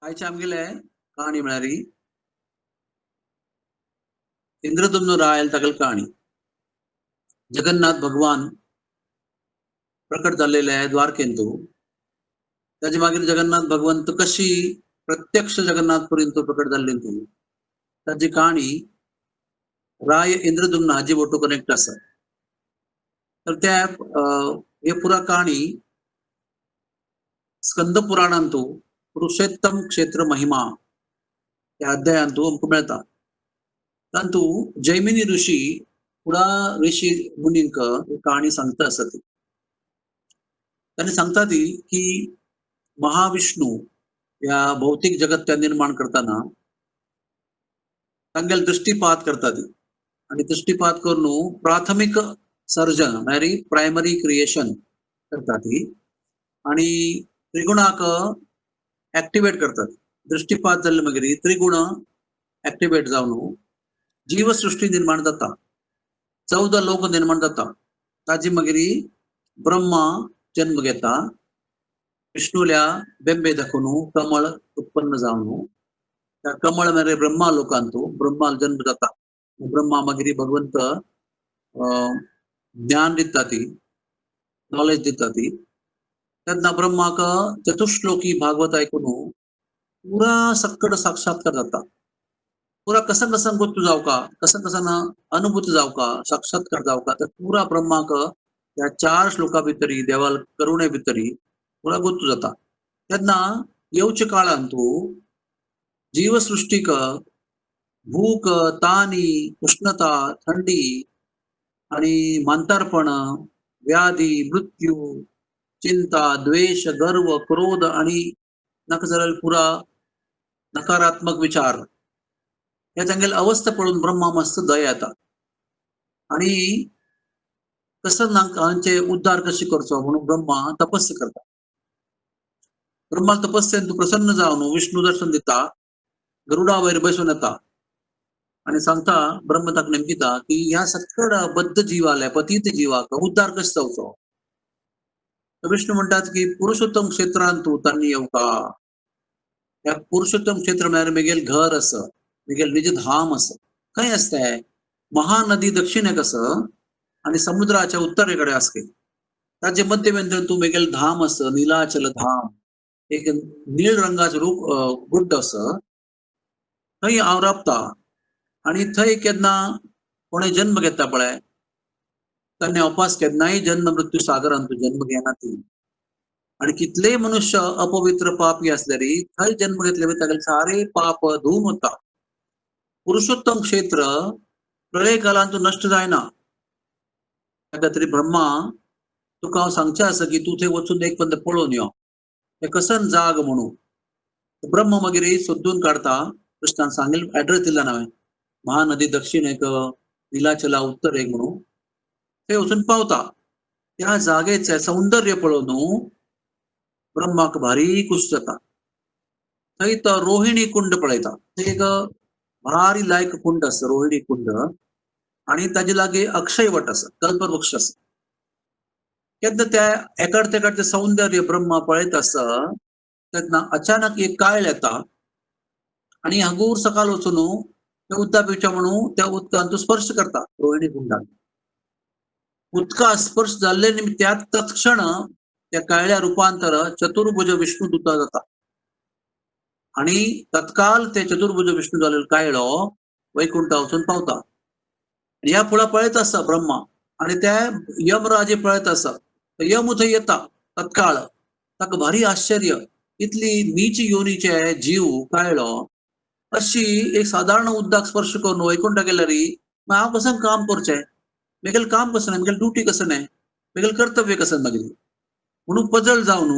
आयच्या आमगेले कहाणी म्हळ्यारी इंद्रदुम्न रायल तागेल कहाणी. जगन्नाथ भगवान प्रकट झालेले आहे द्वारकेंतू. त्याच्या मागीर जगन्नाथ भगवंत कशी प्रत्यक्ष जगन्नाथपुरींत प्रकट जाल्ली ती ताची कहाणी राय इंद्रदुम्न हाजी बोटू कनेक्ट आसा. तर त्या हे पुरा कहाणी स्कंद पुराणांतू पुरुषोत्तम क्षेत्र महिमा या अध्यायांतू आमकां मेळटा. तांतू जैमिनी ऋषी पुरा ऋषी मुनींक ही कहाणी सांगता आसा ती. तांणी सांगता ती की महाविष्णू या भौतिक जगत त्या निर्माण करताना तांगेल दृष्टिपात करता ती आणि दृष्टिपात करून प्राथमिक सर्जन म्हळ्यार प्रायमरी क्रिएशन करता ती आणि त्रिगुणाक ऍक्टिवेट करतात. दृष्टिपात जाल्ले मागीर त्रिगुण ऍक्टिवेट जावन जीवसृष्टी निर्माण जाता. 14 लोक निर्माण जाता. ताजी मागीर ब्रह्मा जन्म घेता. विष्णूल्या बेंबे दाखवून कमळ उत्पन्न जावन त्या कमळ मेरे ब्रह्मा लोकांतू ब्रह्मा जन्म जाता. ब्रह्मा मागीर भगवंत ज्ञान दिता ती नॉलेज दिता ती. तेन्ना ब्रह्माक चतुश्लोकी भागवत ऐकून पुरा सक्कड साक्षात्कार जाता. पुरा कसा कसा गोष्ट जावका कसा कसा अनुभूत जावका साक्षात्कार जावका तर पुरा ब्रह्माक या 4 श्लोका भितरी देवाल करुणे भितरी पुरा गोष्ट जाता. तेन्ना येवच्या काळांतू जीवसृष्टीक भूक तानी उष्णता थंडी आणि मांतारपण व्याधी मृत्यू चिंता द्वेष गर्व क्रोध आणि नाका जाल्यार पुरा नकारात्मक विचार या तांगेल अवस्था पळोवन ब्रह्मा मस्त दया येता आणि कसं हांचे उद्धार कशी करचो म्हणून ब्रह्मा तपस्या करता. ब्रह्मा तपस्येन तू प्रसन्न जावन विष्णू दर्शन दिता. गरुडा वयर बसून येता आणि सांगता ब्रह्म ताका नेमकिता की ह्या सगळ्या बद्ध जीवाले पतीत जीवाक उद्धार कसो जावचो. विष्णू म्हणतात की पुरुषोत्तम क्षेत्रांत तू तांणी येवका. या पुरुषोत्तम क्षेत्र म्हळ्यार मेगेल घर असं मेगेल निज धाम असं काय असतंय. महानदी दक्षिणेक असं आणि समुद्राच्या उत्तरेकडे असते. ताचे मध्यवेंतर तू मेगेल धाम असं नीलाचल धाम एक नीळ रंगाचं रूप गुड्ड असं थंय हांव राबता आणि थंय केन्ना कोणे जन्म घेता पळय ताणे उपास केन्नाय जन्म मृत्यू सागरांत तू जन्म घेना ती. आणि कितलेय मनुष्य अपवित्र पापी असल्यारी थंय जन्म घेतले तागेले सारे पाप धुवून वता. पुरुषोत्तम क्षेत्र प्रलय कालांतू नष्ट जायना. त्या तरी ब्रह्मा तुका हांव सांगचें आसा की तू थंय वचून एक पंद पळोवन यो ते कसन जाग म्हणून. ब्रह्म मागीर सोदून काढता. कृष्णान सांगेल ऍड्रेस दिला हांवें महानदी दक्षिणेक निलाचला उत्तरेक म्हणून थंय वचून पावता. त्या जागेचे सौंदर्य पळोवन ब्रह्माक भारी खुश जाता. थंय तो रोहिणी कुंड पळयता. थंय एक भारी लायक कुंड आसा रोहिणी कुंड आणि ताजे लागी अक्षय वट आसा कल्पवृक्ष आसा. केन्ना त्या एकाड तेकाड ते सौंदर्य ब्रह्मा पळयत आसा तेन्ना अचानक एक काळ येता आणि हगूर सकाळ वचून त्या उदका पिवच्या म्हणून त्या उदकांत तो स्पर्श करता रोहिणी कुंडात. उदका स्पर्श जाल्ले निमित्त त्याच तत्क्षण त्या काळ्या रूपांतर चतुर्भुज विष्णू दूता जाता आणि तत्काल ते चतुर्भुज विष्णू जाल्लो कायळो वैकुंठा वचून पावता. ह्या फुडा पळयत आसा ब्रह्मा आणि त्या यमराजे पळयत आसा. यम थंय येता तत्काळ. ताका भारी आश्चर्य इतली नीच योनीचे जीव कायळो अशी एक साधारण उद्दाक स्पर्श करून वैकुंठा गेल्यार हांव कसं काम करचें मेगेल काम कसं नाही मेगेल ड्युटी कसं नाही मेगेल कर्तव्य कसं मागीर म्हणून पजल जावन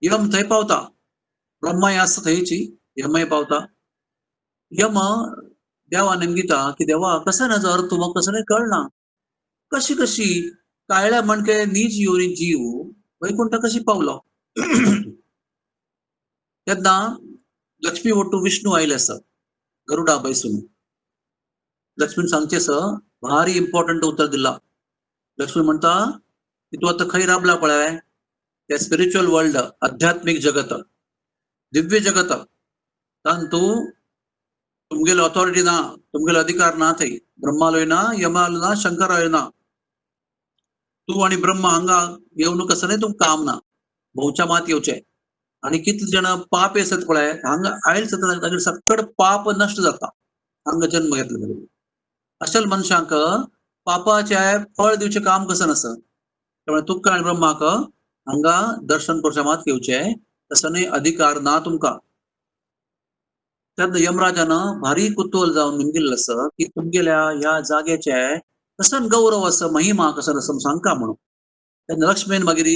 यम थंय पावता. ब्रह्माय आसा थंयची यमय पावता. यम देवा नेमगिता की देवा कसं नजर अर्थ म्हाका कसं नाही कळना कशी कशी काळ्या मणके नीच योनी जीव वैकुंठा कशी पावलो. तेन्ना लक्ष्मी वटू विष्णू आयले आसा गरुडा बैसून. लक्ष्मीन सांगचे आसा भारी इम्पॉर्टंट उत्तर दिला. लक्ष्मी म्हणता की तू आता खंय राबला पळय त्या स्पिरिच्युअल वर्ल्ड आध्यात्मिक जगत दिव्य जगत तांतू तुमगेल अथॉरिटी ना, तुमगेल अधिकार ना थई, ब्रह्मालोय ना, यमालो ना, शंकरालोय ना. तू आणि ब्रह्म हांगा येऊन कसं नाही तुम काम ना भोवच्या मात येवचे आणि कितले जण पाप येसत पळय हांगा आयल सतत सक्कड पाप नष्ट जाता हांगा जन्म घेतले अशल मनशांक पापाचे फळ दिवचे काम कसं नसं त्यामुळे तुका आणि ब्रह्माक हांगा दर्शन करच्या मात येवचे तसं नाही अधिकार ना तुमका त्यात यमराजानं भारी कुतूहल जाऊन निमगिल्लं असं की तुमगेल्या ह्या जागेचे कसं गौरव असं महिमा कसं असं सांगका म्हणून त्यांना लक्ष्मीन मागिरी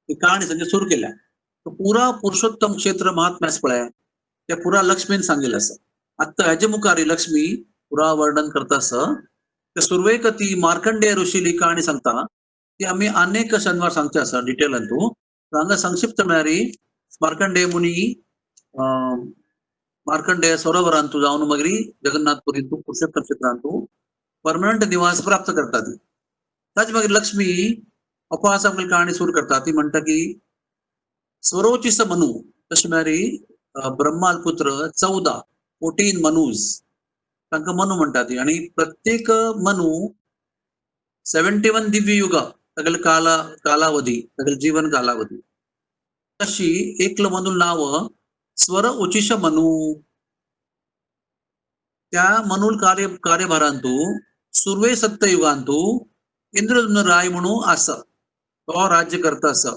ही कहाणी संजय सुरू केल्या तो पुरा पुरुषोत्तम क्षेत्र महात्म्यास पळय त्या पुरा लक्ष्मीन सांगेल असं आता हेजे मुखारी लक्ष्मी पुरा वर्णन करता असं ते सुरवेक ती मार्कंडेय ऋषीली कहाणी सांगता ती आम्ही अनेक शनिवार सांगते असं डिटेल तू हांगा संक्षिप्त म्हळ्यारी मार्कंडेय मुनी मार्कंडेय सरोवरांतू जाऊन मगरी जगन्नाथपुरींतू पुरुषोत्तम क्षेत्रांतू परमनंट निवास प्राप्त करतात ताच मागीर लक्ष्मी अपहास कहाणी सुरू करता ती म्हणटा की स्वरोचिस मनू तशें म्हळ्यार ब्रह्माल पुत्र 14 मनूज तांकां मनू म्हणटा ती आणि प्रत्येक मनू 71 दिव्य युग तागेले कालावधी तागेले जीवन कालावधी तशी एकलं मनू नाव स्वर उचिश मनू त्या मनूल कार्यभारांतू सुर्वे सत्ययुगांतू इंद्रद्युम्न राय म्हणू आसा तो राज्य करता असा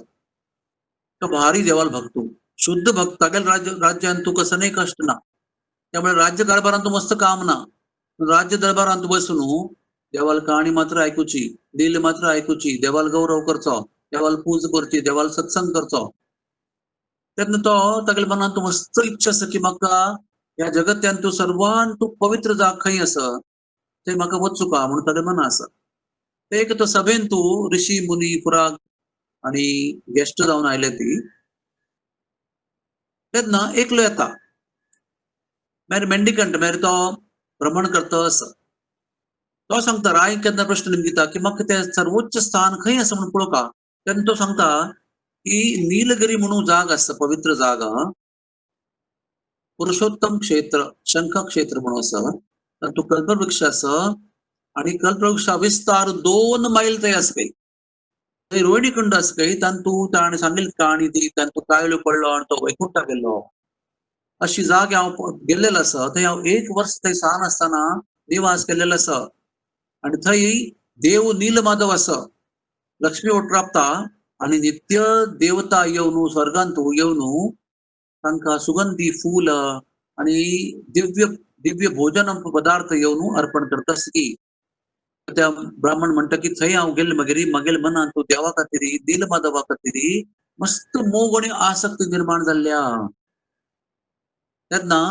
तो भारी देवाल भक्तू शुद्ध भक्त तागेल राज्यांतू कसं नाही कष्ट ना त्यामुळे राज्य कारभारांतू मस्त काम ना राज्य दरबारांतू बसून देवाल कहाणी मात्र ऐकूची लील मात्र ऐकूची देवाल गौरव करचो देवाल पूज करची देवाल सत्संग करचो तेन्ना तो तागेल्या मनांत मस्त इच्छा आसा की म्हाका ह्या जगत्यांतू सर्वांतू पवित्र जाग खंय आसा थंय म्हाका वचूका म्हणून तागेले मना आसा ते एक तो सभेन तू ऋषी मुनी पुरा आणि गेस्ट जाऊन आयले ती तेन्ना एकलो येता मागीर मेंडिकंट मागीर तो भ्रमण करता असो तो सांगता राय केन्ना प्रश्न निमगिता की म्हाका ते सर्वोच्च स्थान खंय आसा म्हणून पळोवका तेन्ना तो सांगता की नीलगिरी म्हणून जाग आसा पवित्र जागा पुरुषोत्तम क्षेत्र शंख क्षेत्र म्हणून आसा तो कल्पवृक्ष आसा आणि कल्पवृक्षा विस्तार 2 मैल थंय आसा काही रोहिणी कुंड आसा काही तांतू ताणें सांगिल्ली कहाणी ती तांतू कायलो पडलो आणि तो वैकुंठा गेल्लो अशी जाग हांव गेल्लेलो आसा थंय हांव 1 वर्स थंय सान आसतना निवास केल्लेलो आसा आणि थंय देव नीलमाधव आसा लक्ष्मी ओट्रापता आणि नित्य देवता येवन स्वर्गांतू येवन तांकां सुगंधी फूल आणि दिव्य दिव्य भोजन पदार्थ येवन अर्पण करता आसती त्या ब्राह्मण म्हणटा की थंय हांव गेल्ले मागेल मनान तो देवा खातीर नीलमाधवा खातीर मस्त मोग आणि आसक्ती निर्माण जाल्ल्या तेन्ना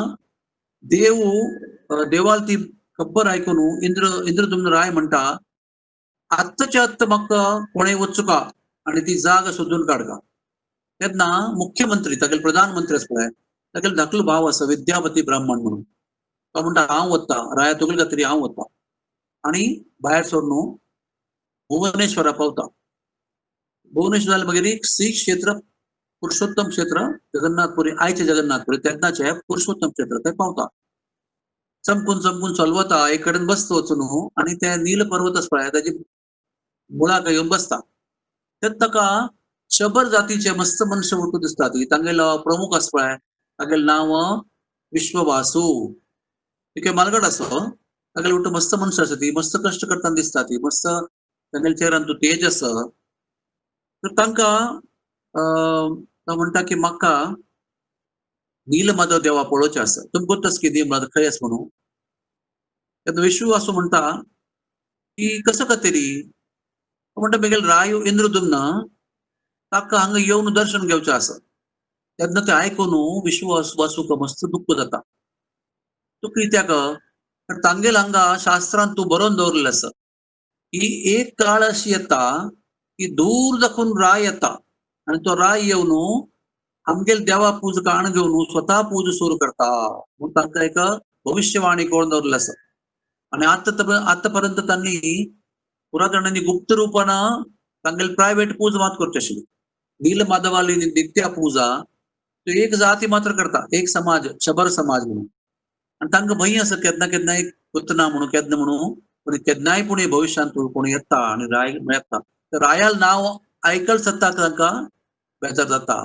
देवाल ती खबर आयकून इंद्रद्युम्न राय म्हणटा आत्ताच्या आत्ता म्हाका कोणें वचूका आणि ती जाग सोदून काडका तेन्ना मुख्यमंत्री तागेले प्रधानमंत्री आसा पळय तागेलो धाकलो भाव आसा विद्यापती ब्राह्मण म्हणून तो म्हणटा हांव वता राया तुगेले खातीर हांव वता आणि भायर सरून भुवनेश्वरा पावता भुवनेश्वर जाले मागीर श्री क्षेत्र पुरुषोत्तम क्षेत्र जगन्नाथपुरी आयचे जगन्नाथपुरी तेन्नाचे पुरुषोत्तम क्षेत्र थंय पावता चमकून चलवता एक कडेन बसता वचून आणि ते नील पर्वत आसा पळय ताची मुळाक येवन बसता तेन्ना ताका शंबर जातीचे मस्त मनुष्य वटू दिसतात तांगेलो प्रमुख आसा पळय तागेलें नांव विश्ववासू तिके मालगड आसा तागेले वटू मस्त मनुष्य आसा ती मस्त कश्ट करतना दिसता ती मस्त तांगेल्या चेहऱ्यान तेज आसा तर तांकां तो म्हणटा की म्हाका नीलमाधव देवा पळोवचें आसा तुमकां गोत की नीलमाधव खंय आसा म्हणून तेन्ना विश्ववासू म्हणटा की कसो खातीर म्हणटा म्हगेलो राय इंद्रद्युम्न ताका हांगा येवन दर्शन घेवचें आसा तेन्ना तें आयकून विश्ववासूक मस्त दुख्ख जाता तो कित्याक तांगेल हांगा शास्त्रांत तूं बरोवन दवरलेलें आसा की एक काळ अशी येता की दूर दाखवून राय येता आणि तो राय येवन आमगेल देवा पूज काण घेवन स्वता पूज सुरू करता म्हणून तांकां एक भविष्यवाणी करून दवरलेली आसा आणि आतापर्यंत तांणी पुरातनांनी गुप्त रूपान तांगेली प्रायव्हेट पूज मात करची आशिल्ली नीलमाधवाली नित्या पूजा तो एक जाती मात्र करता एक समाज शबर समाज म्हणून आणि तांकां भंय आसा केन्ना केन्नाय वतना म्हणून केन्ना म्हणून पण केन्नाय पूण भविश्यांत कोण येता आणि राय मेळता तर रायाल नांव आयकल सत्ता तांकां बेजार जाता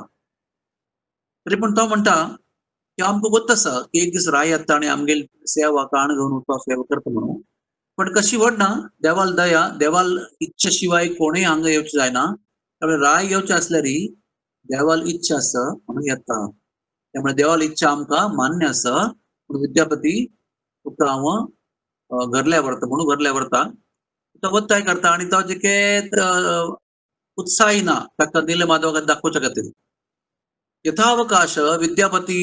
तरी पण तो म्हणटा की आमकां वत आसा की एक दीस राय येता आणि आमगेली सेवा काण घेवन वचपा सेवा करता म्हणून पण कशी व्हडना देवाल दया देवाल इच्छे शिवाय कोणूय हांगा येवचें जायना त्यामुळे राय येवचें आसल्यार देवाल इच्छा आसा म्हणून येता त्यामुळे देवाल इच्छा आमकां मान्य आसा पूण विद्यापती तुका हांव घरल्या व्हरता म्हणून घरल्या व्हरता तो वताय करता आणि तो जिके उत्साही ना ताका नीलमाधवाक दाखोवच्या खातीर यथावकाश विद्यापती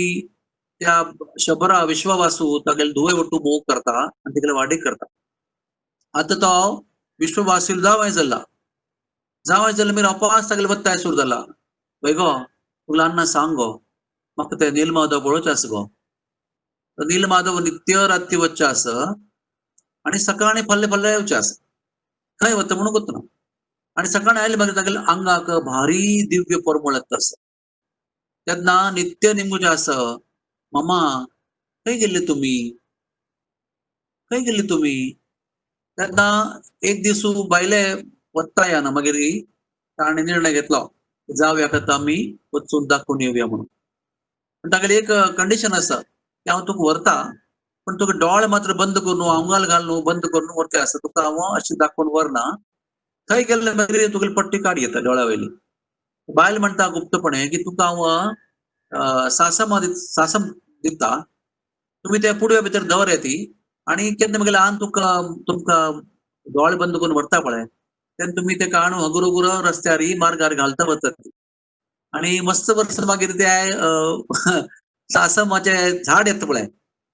त्या शबरा विश्ववासू तागेले धुवे वटू मोग करता आणि तिगेले वाडीक करता आता तो विश्ववासी जावं जाल्ला जावं जाल्यार मागीर अपास तागेले वत्ताय सुरू जाला पळय गो तुला अण्णा सांग गो म्हाका ते नीलमाधव पळोवचें आसा गो नीलमाधव नित्य राती वच्चे आसा आणि सकाळी फल्ले फल्ले येवचें आसा खंय वता म्हणून वतना आणि सकाळी आयले मागीर तागेले आंगाक भारी दिव्य परमळ येता आसा तेन्ना नित्य निमुजे आसा मामा खंय गेल्ले तुमी खंय गेल्ले तुमी तेन्ना एक दीस बायले वत्ता येना मागीर ताणें निर्णय घेतलो जावया आतां आमी वचून दाखोवन येवया म्हणून पण तागेली एक कंडिशन आसा की हांव तुका व्हरता पण तुका डोळे मात्र बंद करून आंगाल घाल न्हू बंद करून व्हरचें आसा तुका हांव अशें दाखोवन व्हरना थंय गेल्ले मागीर तुगेली पट्टी काड येता दोळ्या वयली बायल म्हणटा गुप्तपणे की तुका हांव सासम दिता तुम्ही त्या पुडव्या भितर दवरया ती आणि केन्ना मागीर आन तुमकां दोळे बंद करून व्हरता पळय तेन्ना तुमी तेका हाडून हगुरो गुरो रस्त्यार मार्गार घालता वचत आणि मस्त वर्स मागीर ते सासमाचें झाड येता पळय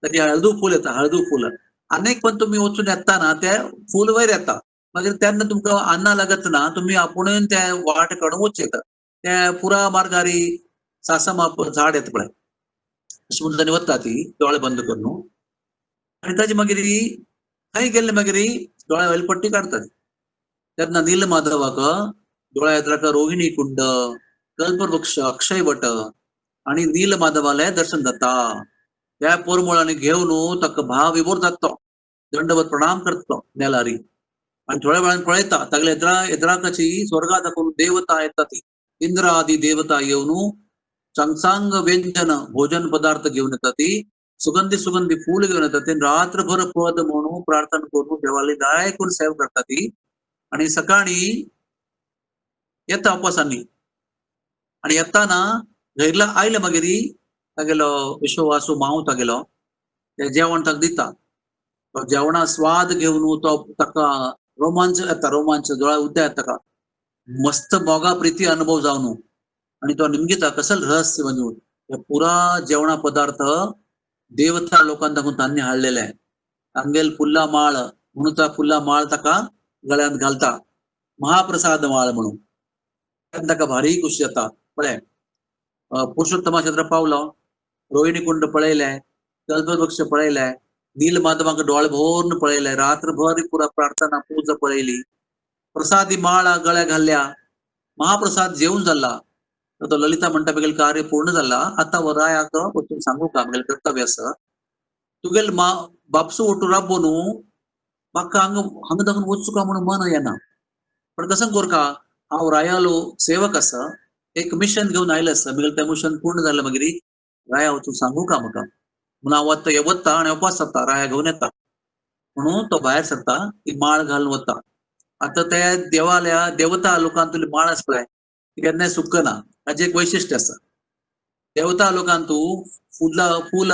ताचें हळदू फूल येता हळदू फूल आनीक पण तुमी वचून येताना ते फूल वयर येता मागीर तेन्ना तुमकां अन्ना लागत ना तुमी आपुणून ते वाट काडून वचचें ते पुरा मार्गार सासम झाड येता पळय अशें म्हणून ताणें वता ती दोळे बंद करून आणि ताचे मागीर खंय गेल्ले मागीर दोळ्या वयली पट्टी काडटा तेन्ना नीलमाधवाक दोळ्या येत्राक रोहिणी कुंड कल्पवृक्ष अक्षय वट आणि नीलमाधवाले दर्शन जाता त्या पोरमोळांनी घेवन ताका भाव विभोर जाता तो दंडवत प्रणाम करता तो नेलारी आणि थोड्या वेळान पळयता तागल्या एद्राकाची स्वर्गा दाखोवन देवता येता ती इंद्र आदी देवता येवन चांगचांग व्यंजन भोजन पदार्थ घेऊन येतात ती सुगंधी फूल घेऊन येतात ती रात्रभर पद म्हणून प्रार्थना करून देवाला दाय करून सेवा करतात ती आणि सकाळी येता उपासांनी आणि येताना घरला आयले मागीर तागेलो विश्ववासू मांव तागेलो ते जेवण ताका दिता तो जेवणा स्वाद घेवन तो ताका रोमांच येता रोमांच दोळा उद्या येता ताका मस्त मोगा प्रीती अनुभव जावन आणि तो निमगीता कसल रहस्य म्हणजे पुरा जेवणा पदार्थ देवता लोकांक दाखवून तांणी हाडलेले तांगेल फुल्ला माळ म्हणून त्या फुल्ला माळ ताका गळ्यांत घालता महाप्रसाद माळ म्हणून ताका भारी खुशी जाता पळय पुरुषोत्तमा क्षेत्र पावलो रोहिणी कुंड पळयले कल्पवृक्ष पळयले नीलमाधवाक डोळे भरून पळयले रात्रभर पुरा प्रार्थना पूजा पळयली प्रसादी माळ गळ्या घाल्ल्या महाप्रसाद जेवण जाल्ला तो ललिता म्हणटा बेगीन कार्य पूर्ण जाला आता वरायाक वचून सांगू का आमगेलें कर्तव्य आसा तुगेल बापसू वटू राबो न्हू म्हाका हांगा दाखोवन वचूं का म्हणून मन येना पण कसं कोरका हांव रायालो सेवक आसा एक मिशन घेवन आयले आसा मागीर तें मिशन पूर्ण जालें मागीर राया वचून सांगू का म्हाका म्हणून हांव वता आनी उपास जाता राया घेवन येता म्हणून तो भायर सरता ती माळ घालून वता आता ते देवाल्या देवता लोकांतली माळ आसा पळय ती केन्नाय सुकना हाजें एक वैशिश्ट्य आसा देवता लोकांक तूं फूल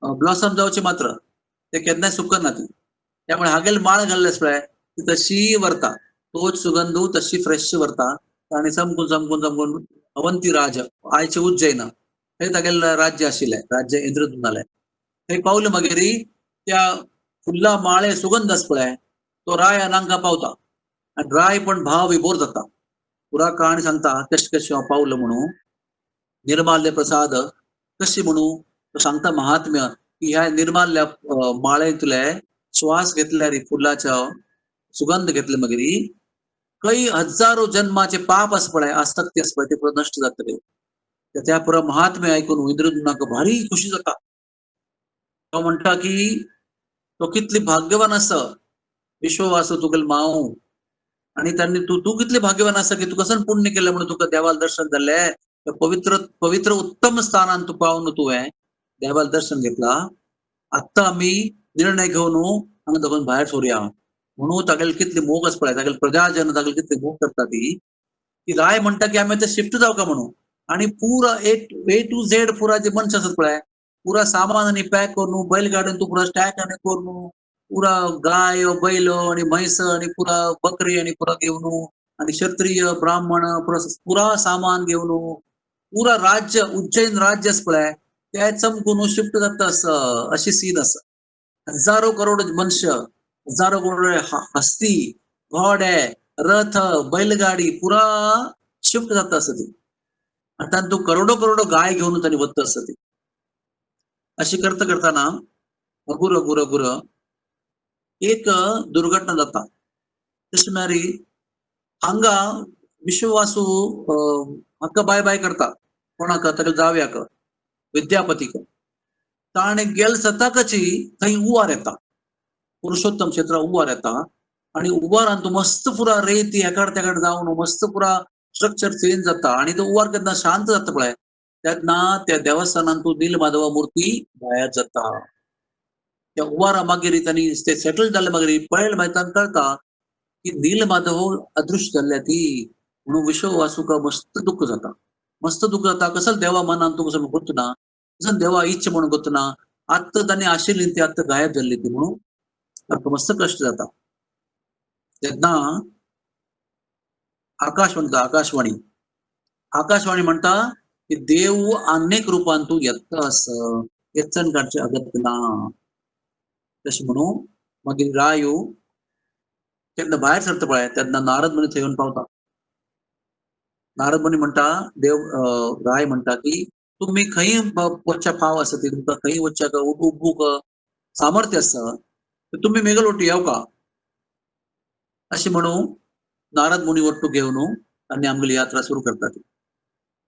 ब्लॉसम जावचे मात्र ते केन्नाय सुकना ती त्यामुळे हागेल माळ घाल्ले आसा पळय ती तशी व्हरता तोच सुगंध तशी फ्रेश व्हरता आनी चमकून अवंती राज आयचे उज्जैन थंय तागेलें राज्य आशिल्लें राज्य इंद्रधनुले थंय पावले मागीर त्या फुल्ला माळे सुगंध आसा पळय तो राय हांगा पावता आनी राय पण भाव विभोर जाता पुरा काणी सांगता कशें कशें हांव पावलो म्हणून निर्माल्य प्रसाद कशी म्हणून तो सांगता महात्म्य की ह्या निर्माल्य माळेंतले श्वास घेतल्यार फुलाचो सुगंध घेतले मागीर कई हजारो जन्माचे पाप आसा पळय आसक्ती आसा पळय ते नश्ट जातले त्या पुरा महात्म्य ऐकून इंद्रद्युम्नाक भारी खुशी जाता. तो म्हणटा की तो कितली भाग्यवान आसा विश्ववासो तुगेल माव आणि त्यांनी तू कितली भाग्यवान आसा की तू कसं पुण्य केलं म्हणून तुका देवाला दर्शन जाल्ले. पवित्र पवित्र उत्तम स्थानान तू पावन तुवें देवाला दर्शन घेतला. आत्ता आम्ही निर्णय घेऊन हांगा दोघांनी भायर सोरया म्हणून तागेले कितली मोग आसा पळय तागेले प्रजाजन तागेले कितली मोग करता ती राय म्हणटा की आम्ही आता शिफ्ट जावं का म्हणून आणि पुरा ए टू झेड पुरा जे मनशां आसात पळय पुरा सामान आनी पॅक करून बैलगाडीन तू पुरा स्टॅक आनी करून पुरा गाय बैल आणि म्हैस आणि पुरा बकरी आणि पुरा घेऊन आणि क्षत्रिय ब्राह्मण पुरा सामान घेऊन पुरा राज्य उज्जैन राज्य आसा पळय ते चमकून शिफ्ट जाता अशी सीन आसा. हजारो करोड मनुष्य हजारो करोड हस्ती घोडे रथ बैलगाडी पुरा शिफ्ट जाता आसा ती आता तू करोडो करोडो गाय घेऊन त्यांनी वत्त असत ती अशी करता करताना अगुर अगुर अगुर एक दुर्घटना जाता. तशी मारी हांगा विश्ववासू हाका बाय बाय करता कोणाक तरी जाव्याक विद्यापतीक ताणे गेल सताकची थंय उवार येता पुरुषोत्तम क्षेत्र उवार येता आणि उवारान तू मस्त पुरा रेती एकाड तेकाड जावन मस्त पुरा स्ट्रक्चर चेंज जाता आणि तो उवार केन्ना शांत जाता पळय तेन्ना त्या देवस्थानान तू नीलमाधवा मूर्ती भायर जाता. त्या उवारा मागीर त्यांनी ते सेटल जाल्ले मागीर पळयले मागीर तांकां कळटा की नीलमाधव अदृश्य जाल्ल्या ती म्हणून विश्ववासूक मस्त दुःख जाता. मस्त दुःख जाता कसं देवा मनान तू कसं ಗೊತ್ತುನಾ कसं देवा इच्छा म्हणून ಗೊತ್ತುನಾ आत्ता त्यांनी आशिल्ली ती आत्ता गायब झाली ती म्हणून ताका मस्त कष्ट जाता. तेन्ना आकाशवाणी म्हणता की देव अनेक रूपान तू येता असं येचण काडचे अगत्य ना तशें म्हणून मागीर रायो तेन्ना भायर सरता पळय तेन्ना नारद मुनी थंय येवन पावता. नारद मुनी म्हणटा देव राय म्हणटा की तुम्ही खंय वचच्या फाव आसा ती तुमकां खंय वचच्याक उबूक सामर्थ्य आसा तर तुम्ही मेघल वट्टी येवका अशें म्हणून नारद मुनी वट्टू घेवन तांणी आमगेली यात्रा सुरू करता ती.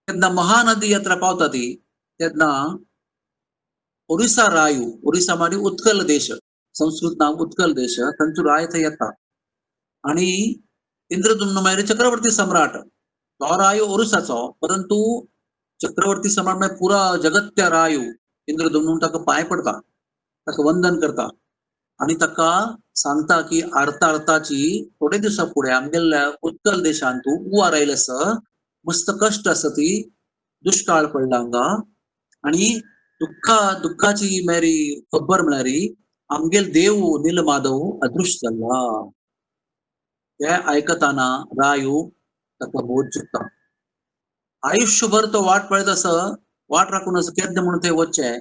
तेन्ना महानदी यात्रा पावता ती तेन्ना ओरिसा रायू ओरिसा मारी उत्कल देश संस्कृत नाव उत्कल देश थंयचो राय थंय येता आणि इंद्रद्युम्न मागीर चक्रवर्ती सम्राट तो रायो ओरिसाचो परंतु चक्रवर्ती सम्राट मागीर पुरा जगत्य रायू इंद्रद्युम्न ताका पांय पडता ताका वंदन करता आणि ताका सांगता की अर्थाची थोडे दिवसा फुडें आमगेल्या उत्कल देशांत तूं उवार आयला आसा मस्त कष्ट आसा ती दुष्काळ पडला हांगा आणि दुःखाची मेरी खबर म्हळ्यार आमगेल देव नीलमाधव अदृश्य जाल्ला. ते आयकताना रायू ताका बोध चुकता. आयुष्यभर तो वाट पळयत आसा वाट राखून असं केन्ना म्हणून थंय वचचें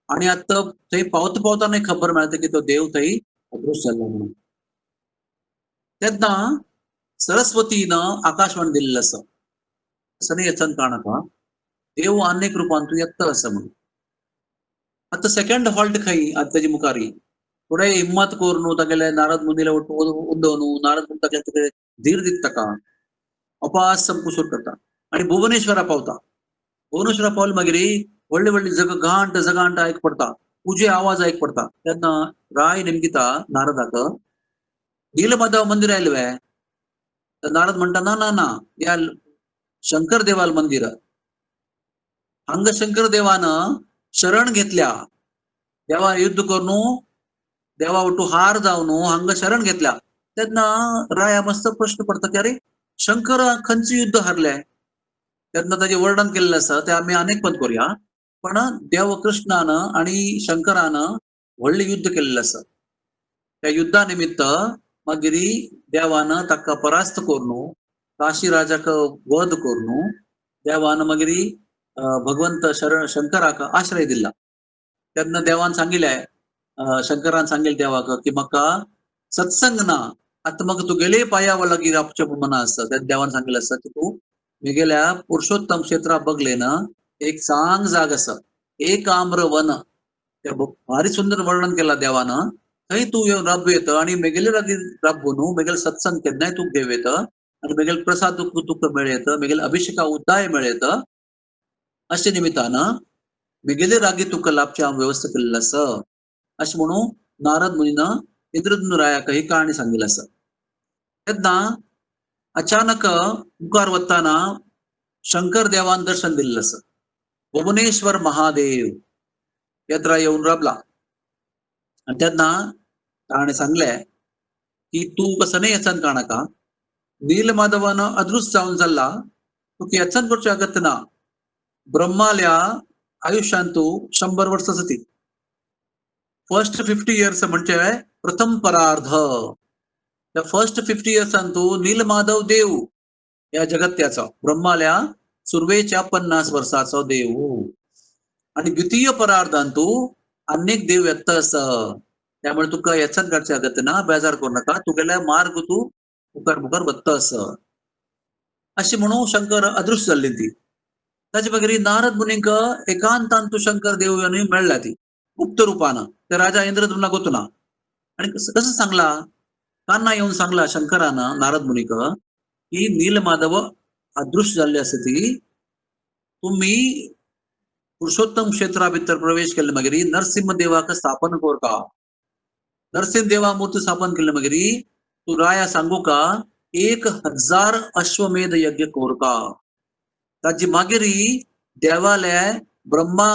आणि आतां थंय पावता पावताना खबर मेळटा की तो देव थंय अदृश्य जाल्लो म्हणून. तेन्ना सरस्वतीनं आकाशवाणी दिल्लें आसा असं येचन काणका देव अनेक रूपान तूं येता आसा म्हणून. आता सेकंड हॉल्ट खंय आता ताजे मुखारी थोडे हिम्मत करून तागेले नारद मुनीला उदोवन नारद मुनी तागेले धीर दिता ताका अपास संकुशोर करता आणि भुवनेश्वरा पावता. भुवनेश्वरा पावले मागीर व्हडली व्हडली जगांट आयक पडता तुझे आवाज आयक पडता. तेन्ना राय नेमकिता नारदाक नीलमाधव मंदिर आयले तर नारद म्हणटा ना ना ना या शंकर देवाल मंदिर हांगा शंकर देवानं शरण घेतल्या देवा युद्ध करून देवा वटू हार जावन हांगा शरण घेतल्या. तेन्ना राया मस्त प्रश्न पडता की अरे शंकर खंयचे युद्ध हारले तेन्ना ताजे वर्णन केल्लें आसा ते आमी अनेक पद करूया पण देव कृष्णान आणि शंकरानं व्हडले युद्ध केल्लें आसा. त्या युद्धा निमित्त मागीर देवानं ताका परास्त करून काशी राजाक वध करून देवान मागीर भगवंत शंकराक आश्रय दिला. तेन्ना देवान सांगिल्लें शंकरान सांगिल्लें देवाक की म्हाका सत्संग ना आता म्हाका तुगेले पाया लागी रावचें मना आसा. त्या देवान सांगिल्लें आसा की तूं म्हगेल्या पुरुषोत्तम क्षेत्रा बगलेन एक सांग जाग आसा एक आम्र वन ते भारी सुंदर वर्णन केला देवानं थंय तूं येवन राब येत आणि मेगेले लागीं राबून मेगेले सत्संग केन्नाय तूं घेवं येत आणि मेगेले प्रसाद तुका मेळयत मेगेले अभिषेका उद्दाय मेळयत अशा निमित्तानं मिगेले रागी तुका लाभच्या व्यवस्था केलेलं असं अशी म्हणून नारद मुनीनं इंद्रद्युम्न रायाक ही कहाणी सांगितलं असं. तेन्ना अचानक मुखार वताना शंकर देवान दर्शन दिलेलं असं. भुवनेश्वर महादेव येत्रा येऊन राबला आणि त्यांना ताणे सांगले की तू कसं नाही याचन काणका नीलमाधवानं अदृश्य जाऊन चालला तू याचन करचे अगत्य ना ब्रह्माल्या आयुष्यान तू 100 वर्ष जाती फर्स्ट 50 इयर्स म्हणजे प्रथम परार्ध त्या फर्स्ट 50 इयर्सान तू नीलमाधव देव या जगत्याचा ब्रह्माल्या सुर्वेच्या 50 वर्षाचा देव आणि द्वितीय परार्धान तू अनेक देव येतस त्यामुळे तुका याचाच घडचे अगत्य ना बेजार करू नका तू गेल्या मार्ग तू मुखार मुखार वत्तस अशी म्हणून शंकर अदृश्य झाली ती ताचे बगरी नारद मुनींक एकांतान तू शंकर देव यांनी मेळला ती गुप्त रूपानं ते राजा इंद्रद्युम्ना गोतुना आणि कसं सांगला कान्ना येऊन सांगला शंकरानं नारद मुनीक की नीलमाधव अदृश्य झाले असते ती तुम्ही पुरुषोत्तम क्षेत्रा भितर प्रवेश केले मगिरी नरसिंह देवाक स्थापन कोरका नरसिंह देवा मूर्ती स्थापन केले मगिरी तू राया सांगू का 1000 अश्वमेध यज्ञ कोरका ताजी मागेरी देवालय ब्रह्मा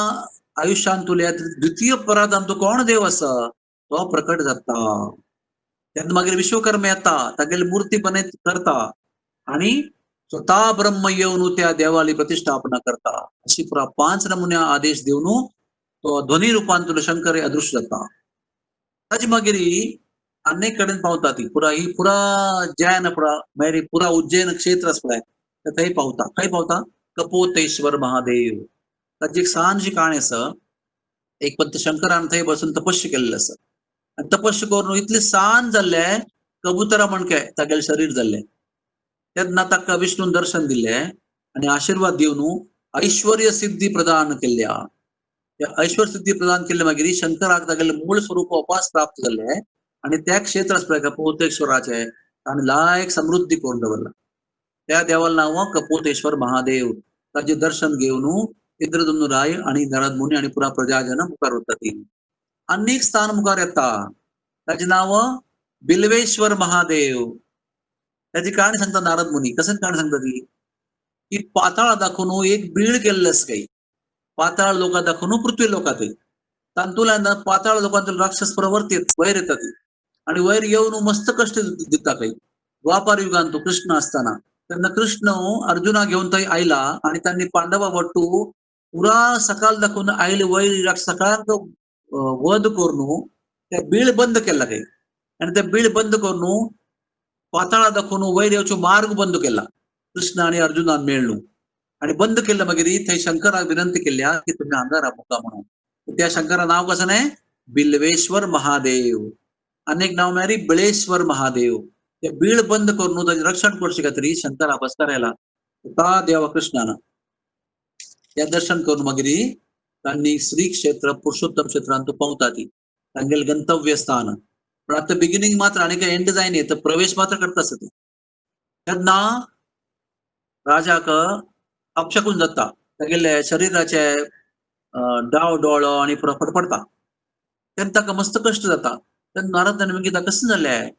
आयुष्यान तुल्या द्वितीय पराधान तो कोण देव असा तो प्रकट जाता त्यात मागीर विश्वकर्मा येता तागेली मूर्ती बने करता आणि स्वतः ब्रह्म येऊन त्या देवाली प्रतिष्ठापना करता अशी पुरा 5 नमुन्या आदेश देऊन तो ध्वनी रूपान तुला शंकर अदृश्य जाता ताजी मागीरी अनेक कडेन पावता ती पुरा ही पुरा जैन पुरा मागीर पुरा उज्जैन क्षेत्र आस पळय थंय पावता खंय पावता कपोतेश्वर महादेव ताची एक सांजी काणी आसा एक पंत शंकरान थंय बसून तपस्या केल्लें आसा आणि तपस्या करून इतले सांज जाल्ले कबुतरा म्हणके तागेले शरीर जाल्ले तेन्ना ताका विष्णून दर्शन दिले आणि आशीर्वाद दिवन ऐश्वर्य सिद्धी प्रदान केल्या त्या ऐश्वर्य सिद्धी प्रदान केले मागीर शंकराक तागेले मूळ स्वरूप वापस प्राप्त जाल्ले आणि त्या क्षेत्रास कपोतेश्वराचे आणि लायक समृद्धी करून दवरला त्या देवाला नाव कपोतेश्वर महादेव ताचे दर्शन घेऊन इंद्रद्युम्न राय आणि नारद मुनी आणि पुरा प्रजाजन मुखार वतात अनेक स्थान मुखार येता ताचे नाव बिल्वेश्वर महादेव त्याची कहाणी सांगता नारद मुनी कसं कहाणी सांगता ती की पाताळ दाखवून एक बीड केल्लेस काही पाताळ लोक दाखवून पृथ्वी लोकात तांतुला पाताळ लोकांतील राक्षस प्रवर्ती वैर येतात आणि वैर येऊन मस्त कष्ट दिता काही द्वापार युगान तो कृष्ण असताना त्यांना कृष्ण अर्जुना घेऊन थंय आयला आणि त्यांनी पांडवा वट्टू पुरा सकाळ दाखवून आयले वैर सकाळांक वध करून त्या बीळ बंद केला काही आणि त्या बीळ बंद करून पाताळा दाखवून वैर येवचो मार्ग बंद केला कृष्ण आणि अर्जुनान मेळून आणि बंद केलं मागीर थंय शंकराक विनंती केल्या की तुम्ही हांगा राबुका म्हणून त्या शंकरा नाव कसं नाही बिल्वेश्वर महादेव अनेक नाव मेरी बिळेश्वर महादेव ते बीळ बंद करून ताचे रक्षण करचे खातीर शंकर बसकार आयला ता देवा कृष्णानं त्या दर्शन करून मागीर त्यांनी श्री क्षेत्र पुरुषोत्तम क्षेत्रांत पावता ती तांगेले गंतव्य स्थान पण आता बिगिनिंग मात्र आणि काही एंड जायनी तर प्रवेश मात्र करता असत तेन्ना राजाक अपशकून जाता तागेले शरीराचे डाव डोळो आणि पुरो फडफडता तेन्ना ताका मस्त कष्ट जाता तेन्ना नारदान मागीर कसं जालें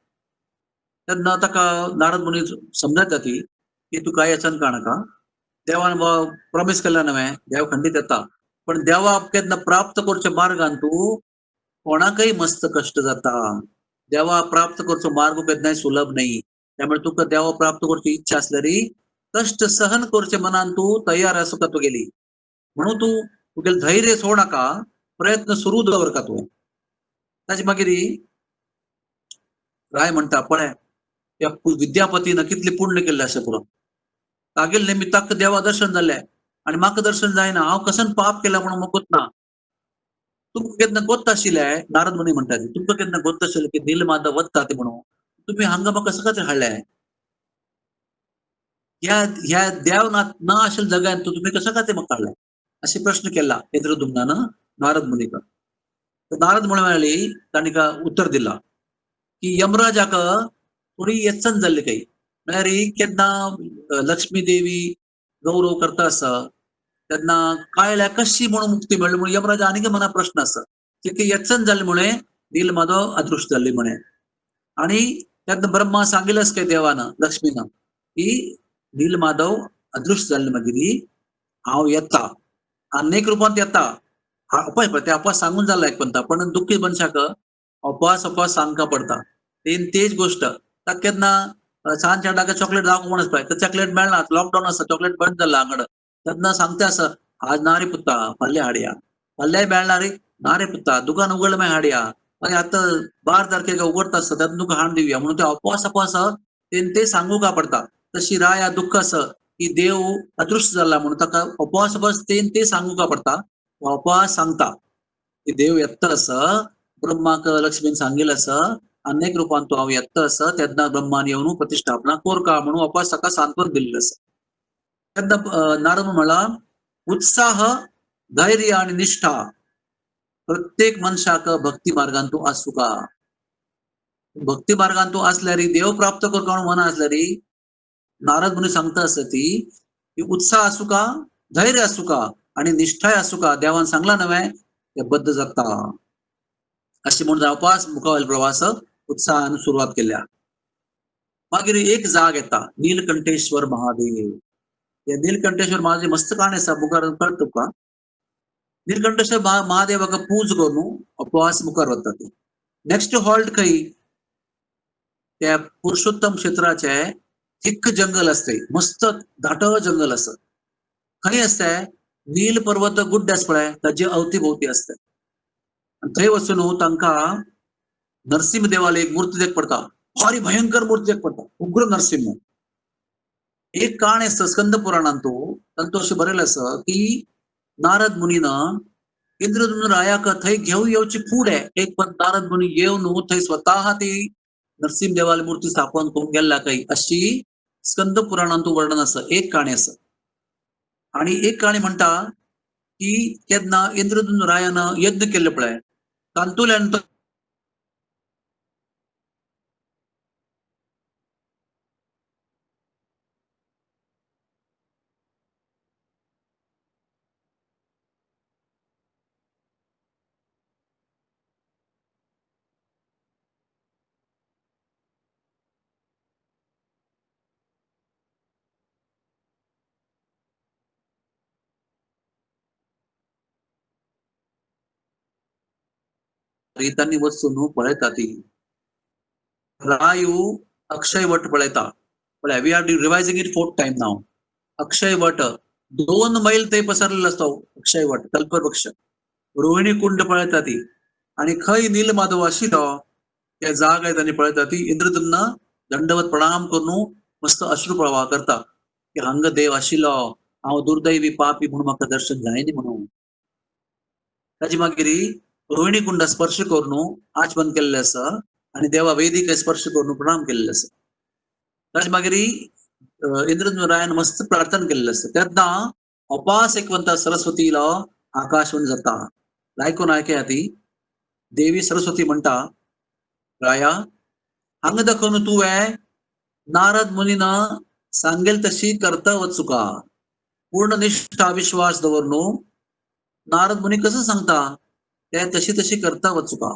तेन्ना ताका नारद मुनी समजता ती की तू काय याचन काणका देवान प्रॉमिस केला नव्हे देव खंडीत येता पण देवा केन्ना प्राप्त करचे मार्गान तू कोणाकय मस्त कष्ट जाता देवा प्राप्त करचो मार्ग केन्नाय सुलभ नाही त्यामुळे तुका देवा प्राप्त करची इच्छा असल्यारी कष्ट सहन करचे मनान तू तयार असो का तू गेली म्हणून तू तुगेले धैर्य सोड नाका प्रयत्न सुरू दवर का तू ताचे मागीर राय म्हणटा पळय त्या विद्यापतीनं कितले पुण्य केल्ले अशें पुरो तागेले निमित्ताक देवा दर्शन जाल्ले आणि म्हाका दर्शन जायना हांव कसन पाप केला म्हणून म्हाका कोत्ता तुमकां केन्ना गोत्त आशिल्लें नारद मुनी म्हणटा तुमकां केन्ना गोत्त आशिल्लें की नीलमाधव वता ते म्हणून तुम्ही हांगा म्हाका कसं खातीर हाडले ह्या देव ना आशिल्ल्या जगान तुम्ही कसं खातीर म्हाका हाडले असे प्रश्न केला इंद्रद्युम्नानं नारद मुनीक नारद मुनी म्हणाली तांणी उत्तर दिला की यमराजाक थोडी येचण जाल्ली काही म्हळ्यार केन्ना लक्ष्मी देवी गौरव करता आसा त्यांना कळल्या कशी म्हणून मुक्ती मेळ्ळी म्हणून यमराजा आनीक मना प्रश्न आसा की यत्सन जाल्ले मुळे नीलमाधव अदृश्य जाल्ली म्हणे आणि त्यात ब्रह्मा सांगितलंच काय देवानं लक्ष्मीनं की नीलमाधव अदृश्य जाल्ले मागीर हांव येता अनेक रूपांत येता पळय पळय ते अपास सांगून जाल्ला एक पंता पण दुःखी मनशाक अपास सांगका पडता तेच गोष्ट ताका केन्ना सांजच्या टायमार चॉकलेट जावंक म्हणून पळय तर चॉकलेट मेळना लॉकडाऊन आसा चॉकलेट बंद जाल्ला हांगड तेन्ना सांगता आसा आज ना रे पुत्ता फाल्यां हाडया फाल्यां मेळना रे ना रे पुत्ता दुकान उगडलें मागीर हाडया मागीर आतां 12 तारखेक उगडता आसता तेन्ना तुका हाड दिवया म्हणून ते अपास ते सांगूका पडता तशी राया दुःख आसा की देव अदृश्य जाला म्हणून ताका अपास ते सांगूका पडता अपास सांगता की देव येता आसा ब्रह्माक लक्ष्मीन सांगिल्लें आसा अनेक रूपान तो हांव येता आसा तेन्ना ब्रह्मान येवन प्रतिष्ठापना कोरका म्हणून अपास ताका सांत्वन दिल्लें आसा तेन्ना नारद म्हणला उत्साह धैर्य आणि निष्ठा प्रत्येक मनशाक भक्ती मार्गान तूं आसूका भक्ती मार्गान तूं असल्यार देव प्राप्त करता म्हणून मना असल्यार नारद मुनी सांगता आसा ती उत्साह आसूका धैर्य आसूका आणि निष्ठाय आसूका देवान सांगला नव्हे ते बद्ध जाता अशी म्हणून जावपास मुखावयलो प्रवास उत्साहान सुरवात केल्या मागीर एक जाग येता नीलकंठेश्वर महादेव या नीलकंठेश्वर महादेव मस्त काणी आसा मुखार कळटा तुका नीलकंठेश्वर महादेवाक पूज करून अपवास मुखार वता ती नेक्स्ट हॉल्ट खंय त्या पुरुषोत्तम क्षेत्राचे थिक्क जंगल असते मस्त दाट जंगल असत खंय असते नील पर्वत गुड्ड आस पळय ताजे अवतीभोवती असते थंय वचून तांकां नरसिंह देवाला एक मूर्ती देख पडता भारी भयंकर मूर्ती देख पडता उग्र नरसिंह एक काण आसता स्कंद पुराणांत तांतूं अशें बरयलें आसा की नारद मुनीन इंद्रद्युम्न रायाक थंय घेवन येवची फुडें एक नारद मुनी येवन थंय स्वता ती नरसिंह देवाली मूर्ती स्थापन करून गेल्ला काय अशी स्कंद पुराणांत वर्णन आसा एक काणी आसा आणि एक काणी म्हणटा की केन्ना इंद्रद्युम्न रायान यज्ञ केल्ले पळय तांतूंतल्यान रीतांनी वचून पळयता ती रायू अक्षय वट पळयता पळय we are revising it 4th time नाव अक्षय वट 2 मैल थंय पसरलेलो असतो अक्षय वट कल्पवृक्ष रोहिणी कुंड पळयता ती आणि खंय नीलमाधव आशिल्लो त्या जाग तांणी पळयता ती इंद्रद्युम्न दंडवत प्रणाम करून मस्त अश्रू प्रवाह करता की हांगा देव आशिल्लो हांव दुर्दैवी पापी म्हणून म्हाका दर्शन जायना म्हणून ताजी मागीर रोहिणी कुंड स्पर्श करून आचमन केल्लें आसा आणि देवा वेदिक स्पर्श करून प्रणाम केल्लें आसा ताजे मागीर इंद्रद्युम्न रायान मस्त प्रार्थना केल्लें आसा तेन्ना अपास एक म्हणटा सरस्वतीलो आकाशवाणी जाता आयकून आयकया ती देवी सरस्वती म्हणटा राया हांगा दाखोवन तुवें नारद मुनीन सांगेल तशी करता वचुका पूर्ण निष्ठा विश्वास दवरून नारद मुनी कसं सांगता ते तशी करता वचुका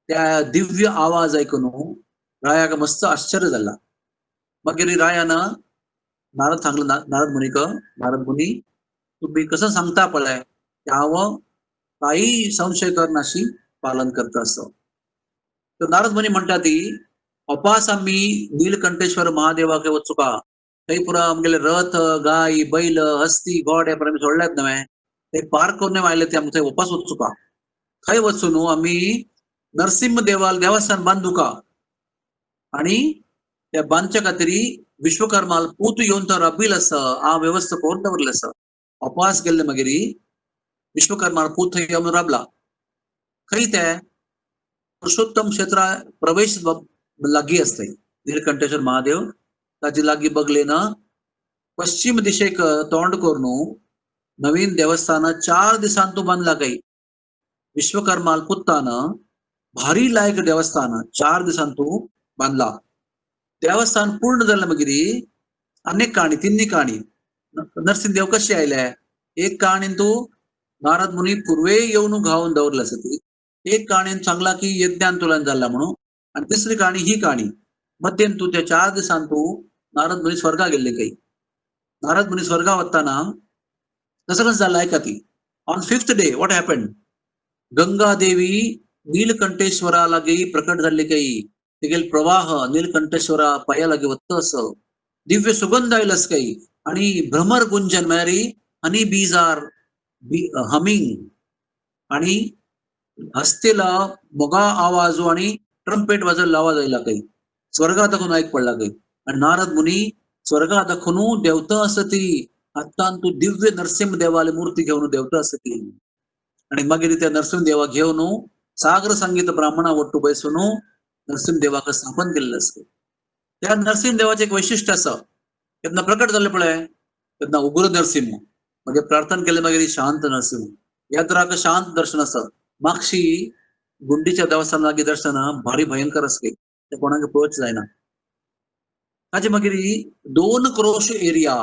त्या दिव्य आवाज ऐकून रायाक मस्त आश्चर्य झाला मागीर रायान नारद सांगलं नारद मुनीक नारद मुनी तुम्ही कसं सांगता पळय हांव काही संशय करनाशी पालन करता असो तर नारद मुनी म्हणटा ती अपास आम्ही नीलकंठेश्वर महादेवाक वचुका थंय पुरा आमगेले रथ गाय बैल हस्ती घोडे आमी सोडल्यात नव्हे ते पार करून आयले ते आमकां थंय उपास वचुका थंय वचून आम्ही नरसिंह देवस्थान बांदुका आणि त्या बांदच्या खातीर विश्वकर्माल पूत येवन तो राबिल आसा हांव वेवस्था करून दवरलें आसा अपास गेल्ले मागीर विश्वकर्माल पूत थंय येवन राबला खंय ते पुरुषोत्तम क्षेत्र प्रवेश लागीं आसता नीलकंठेश्वर महादेव ताजे लागीं बगलेन पश्चिम दिशेक तोंड करून नवीन देवस्थान 4 दिसांतू बांधला काही विश्वकर्माल पुत्तान भारी लायक देवस्थान 4 दिसांतू बांधला देवस्थान पूर्ण जाल्ले मागीर अनेक काणी तिन्नी काणी नरसिंहदेव कशी आयले एक काणीन तू नारद मुनी पूर्वे येऊन घावून दवरला सती एक काणीन सांगला की यज्ञांतोलन झाला म्हणून आणि तिसरी काणी ही काणी मध्येन तू त्या 4 दिसान तू नारद मुनी स्वर्गा गेल्ले काही नारद मुनी स्वर्गा वताना कसं कसं झालं ऐका ती on 5th day what happen Ganga Devi नीलकंठेश्वरा लागी प्रकट झाले काही तिगेल प्रवाह नीलकंठेश्वरा पाया लागे वत्त असं दिव्य सुगंध आयलस काही आणि भ्रमर गुंजन म्हळ्यारी हनी बीज आर हमिंग आणि हस्तेला मोगा आवाजो आणि ट्रम्पेट वाजवला आवाज आयला काही स्वर्गा दाखवून ऐक पडला काही आणि नारद मुनी स्वर्गा दाखवून देवता असती आत्तान तू दिव्य नरसिंह देवाले मूर्ती घेऊन देवता असती आणि मागीर त्या नरसिंह देवा घेऊन सागर संगीत ब्राह्मणा ಒಟ್ಟು बैसून नरसिंह देवाक स्थापन केलेलं असतं त्या नरसिंह देवाचे एक वैशिष्ट्य असं त्यांना प्रकट झाले पळय त्यांना उग्र नरसिंह म्हणजे प्रार्थना केले मागीर शांत नरसिंह यात्राक शांत दर्शन असं मागशी गुंडीच्या देवस्थानाची दर्शन भारी भयंकर असते ते कोणाक पळोवच जायना ताचे मागीर 2 क्रोश एरिया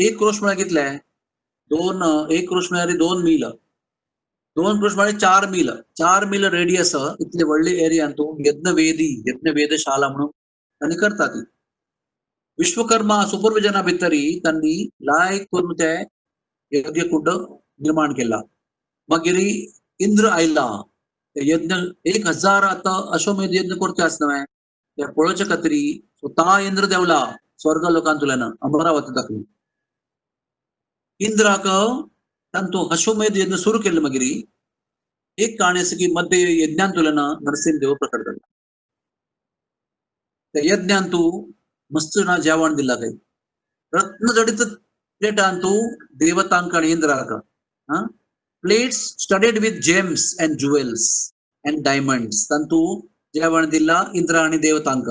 एक क्रोश म्हळ्यार कितले 1 क्रोश म्हळ्यार 2 मील 2 क्रोश म्हळ्यार 4 मील रेडियस इतले व्हडले एरियान तू यज्ञ वेदशाला म्हणून तांणी करता ती विश्वकर्मा सुपरविजना भितरी त्यांनी लायक करून ते यज्ञ कुंड निर्माण केला मागीर इंद्र आयला ते यज्ञ 1000 आता अश्वमेध यज्ञ करचे आसनवे ते पळोवचे खातीर स्वता इंद्र देवला स्वर्ग लोकांतल्यान अमरावती दाखली इंद्राक तांतू अश्वमेध यज्ञ सुरू केले मागीर एक काणी अशी की मध्य यज्ञांतल्यान नरसिंह देव प्रकट जालो त्या यज्ञान तू मस्त ना जेवण दिला काही रत्न जडित प्लेटान तू देवतांक आणि इंद्राक plates studded with gems and jewels and diamonds तांतू जेवण दिला इंद्र आणि देवतांक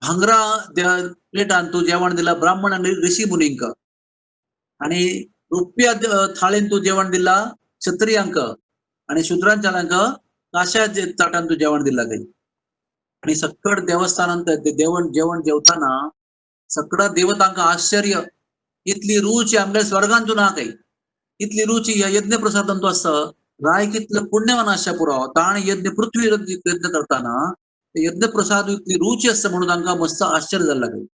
भांगरा प्लेटान तू जेवण दिला ब्राह्मण आणि ऋषी मुनींक आणि रुप्या थाळीन तू जेवण दिला क्षत्रियांक आणि शूद्रांचाल्यांक काश्या ताटान तू जेवण दिला काही आणि सकड देवस्थानांत जेवण जेवताना सकड देवतांका आश्चर्य इतली रुची आमच्या स्वर्गांतून ना काही इतली रुची या यज्ञ प्रसादांतू असं राय कितलं पुण्यवान आशा पुराव ताण यज्ञ पृथ्वी यज्ञ करताना यज्ञ प्रसाद इतली रुची असतं म्हणून तांका मस्त आश्चर्य झाला काही